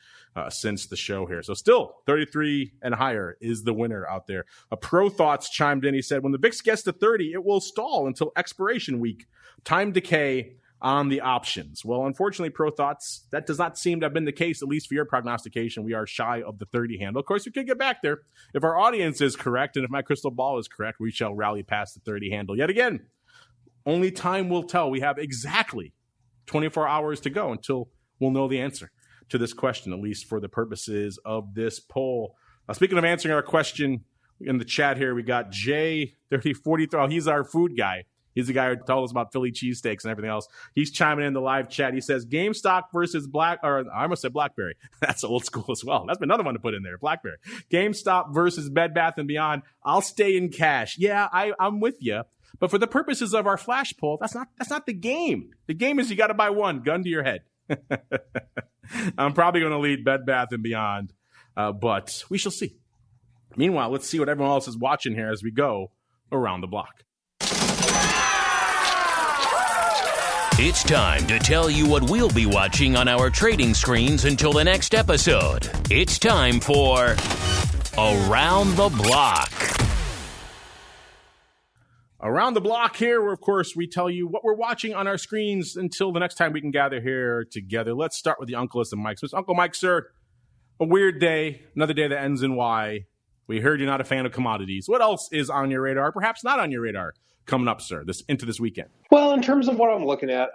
since the show here. So still 33 and higher is the winner out there. Pro Thoughts chimed in. He said, when the VIX gets to 30, it will stall until expiration week. Time decay on the options. Well, unfortunately, Pro Thoughts, that does not seem to have been the case, at least for your prognostication. We are shy of the 30 handle. Of course, we could get back there. If our audience is correct, and if my crystal ball is correct, we shall rally past the 30 handle yet again. Only time will tell. We have exactly 24 hours to go until we'll know the answer to this question, at least for the purposes of this poll. Speaking of answering our question in the chat here, we got J3043. He's our food guy. He's the guy who told us about Philly cheesesteaks and everything else. He's chiming in the live chat. He says, GameStop versus I almost said BlackBerry. That's old school as well. That's been another one to put in there, BlackBerry. GameStop versus Bed Bath & Beyond. I'll stay in cash. Yeah, I'm with you. But for the purposes of our flash poll, that's not the game. The game is you got to buy one, gun to your head. I'm probably going to lead Bed Bath & Beyond, but we shall see. Meanwhile, let's see what everyone else is watching here as we go around the block. It's time to tell you what we'll be watching on our trading screens until the next episode. It's time for Around the Block. Around the block here, where, of course, we tell you what we're watching on our screens until the next time we can gather here together. Let's start with the Uncleist and Mike. So, Uncle Mike, sir, a weird day, another day that ends in Y. We heard you're not a fan of commodities. What else is on your radar, perhaps not on your radar, coming up, sir, into this weekend? Well, in terms of what I'm looking at,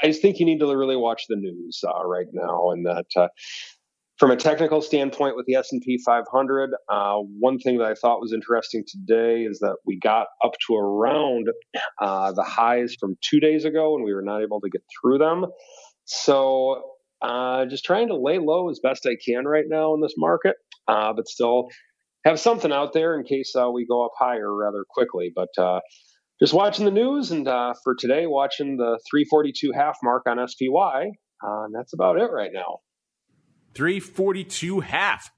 I just think you need to really watch the news right now. And that from a technical standpoint with the S&P 500, one thing that I thought was interesting today is that we got up to around the highs from 2 days ago, and we were not able to get through them. So just trying to lay low as best I can right now in this market, but still have something out there in case we go up higher rather quickly. But just watching the news, and for today, watching the 342 half mark on SPY, and that's about it right now. 342 half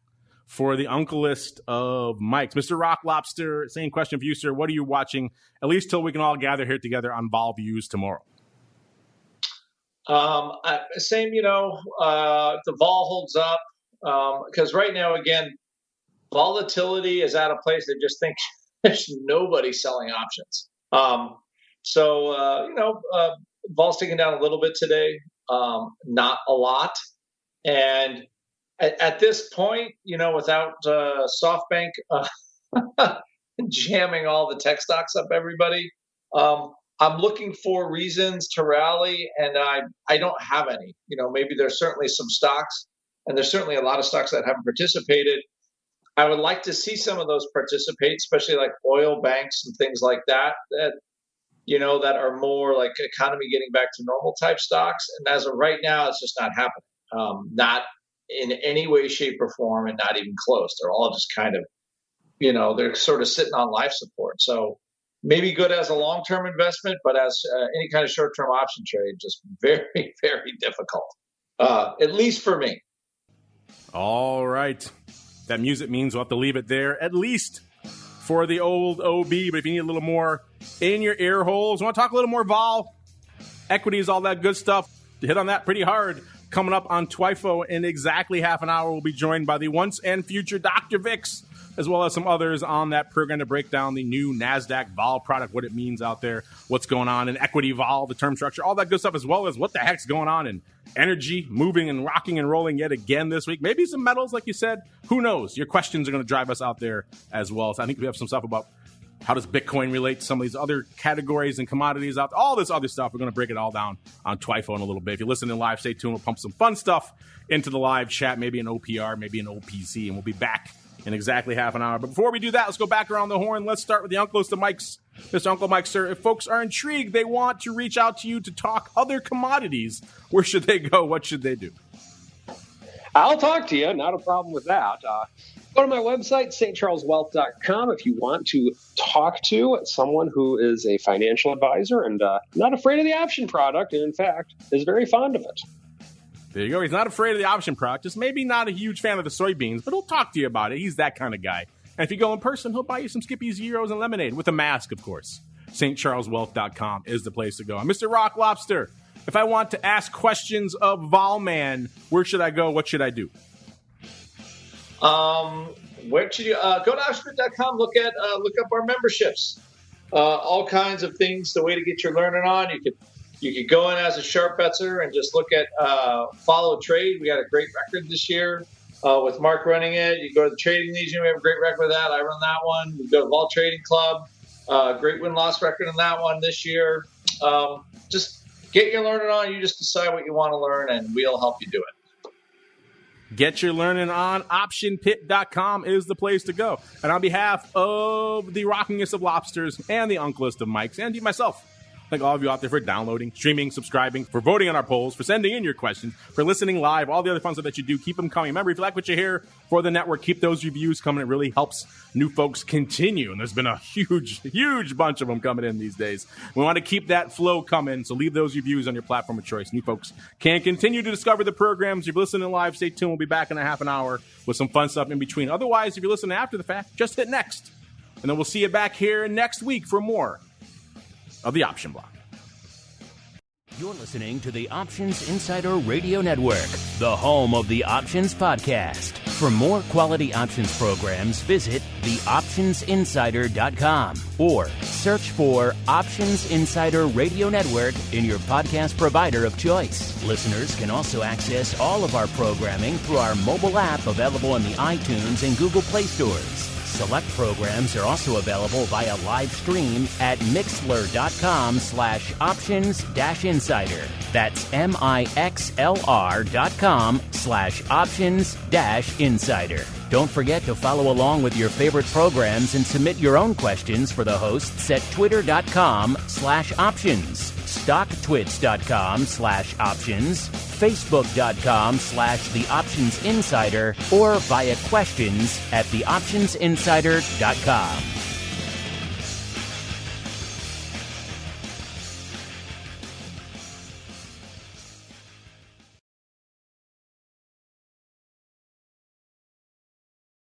for the Uncleist of Mike's. Mr. Rock Lobster, same question for you, sir. What are you watching, at least till we can all gather here together on Vol Views tomorrow? Same, the vol holds up. Because right now, again, volatility is at a place that just think there's nobody selling options. Vol's taking down a little bit today, not a lot. And at this point, without SoftBank jamming all the tech stocks up, everybody, I'm looking for reasons to rally, and I don't have any. Maybe there's certainly some stocks, and there's certainly a lot of stocks that haven't participated. I would like to see some of those participate, especially like oil banks and things like that that are more like economy getting back to normal type stocks. And as of right now, it's just not happening. Not in any way, shape, or form, and not even close. They're all just kind of, they're sort of sitting on life support. So maybe good as a long-term investment, but as any kind of short-term option trade, just very, very difficult, at least for me. All right. That music means we'll have to leave it there, at least for the old OB. But if you need a little more in your ear holes, want to talk a little more vol, equities, all that good stuff, hit on that pretty hard. Coming up on TWIFO in exactly half an hour, we'll be joined by the once and future Dr. VIX, as well as some others on that program to break down the new NASDAQ vol product, what it means out there, what's going on in equity vol, the term structure, all that good stuff, as well as what the heck's going on in energy, moving and rocking and rolling yet again this week. Maybe some metals, like you said. Who knows? Your questions are going to drive us out there as well. So I think we have some stuff about how does Bitcoin relate to some of these other categories and commodities out there? All this other stuff. We're going to break it all down on TWIFO in a little bit. If you're listening live, stay tuned. We'll pump some fun stuff into the live chat, maybe an OPR, maybe an OPC, and we'll be back in exactly half an hour. But before we do that, let's go back around the horn. Let's start with the Uncleist of Mike's. Mr. Uncle Mike, sir, if folks are intrigued, they want to reach out to you to talk other commodities, where should they go? What should they do? I'll talk to you. Not a problem with that. Go to my website, stcharleswealth.com, if you want to talk to someone who is a financial advisor and not afraid of the option product, and in fact, is very fond of it. There you go. He's not afraid of the option product. Just maybe not a huge fan of the soybeans, but he'll talk to you about it. He's that kind of guy. And if you go in person, he'll buy you some Skippy's, gyros, and lemonade with a mask, of course. stcharleswealth.com is the place to go. And Mr. Rock Lobster, if I want to ask questions of Volman, where should I go? What should I do? Where should you go to oxford.com? Look up our memberships. All kinds of things. The way to get your learning on. You could go in as a sharp betzer and just look at follow trade. We got a great record this year with Mark running it. You go to the Trading Legion. We have a great record with that. I run that one. We go to Vol Trading Club. Great win-loss record in that one this year. Just get your learning on. You just decide what you want to learn, and we'll help you do it. Get your learning on. OptionPit.com is the place to go. And on behalf of the rockingest of lobsters and the unclest of Mikes and myself, thank all of you out there for downloading, streaming, subscribing, for voting on our polls, for sending in your questions, for listening live, all the other fun stuff that you do. Keep them coming. Remember, if you like what you hear for the network, keep those reviews coming. It really helps new folks continue. And there's been a huge bunch of them coming in these days. We want to keep that flow coming, so leave those reviews on your platform of choice. New folks can continue to discover the programs. If you're listening live, stay tuned. We'll be back in a half an hour with some fun stuff in between. Otherwise, if you're listening after the fact, just hit next. And then we'll see you back here next week for more of the Option Block. You're listening to the Options Insider Radio Network, the home of the Options Podcast. For more quality options programs, visit theoptionsinsider.com or search for Options Insider Radio Network in your podcast provider of choice. Listeners can also access all of our programming through our mobile app available in the iTunes and Google Play stores. Select programs are also available via live stream at mixlr.com/options-insider. That's mixlr.com/options-insider. Don't forget to follow along with your favorite programs and submit your own questions for the hosts at twitter.com/options, stocktwits.com/options, facebook.com/theoptionsinsider, or via questions at theoptionsinsider.com.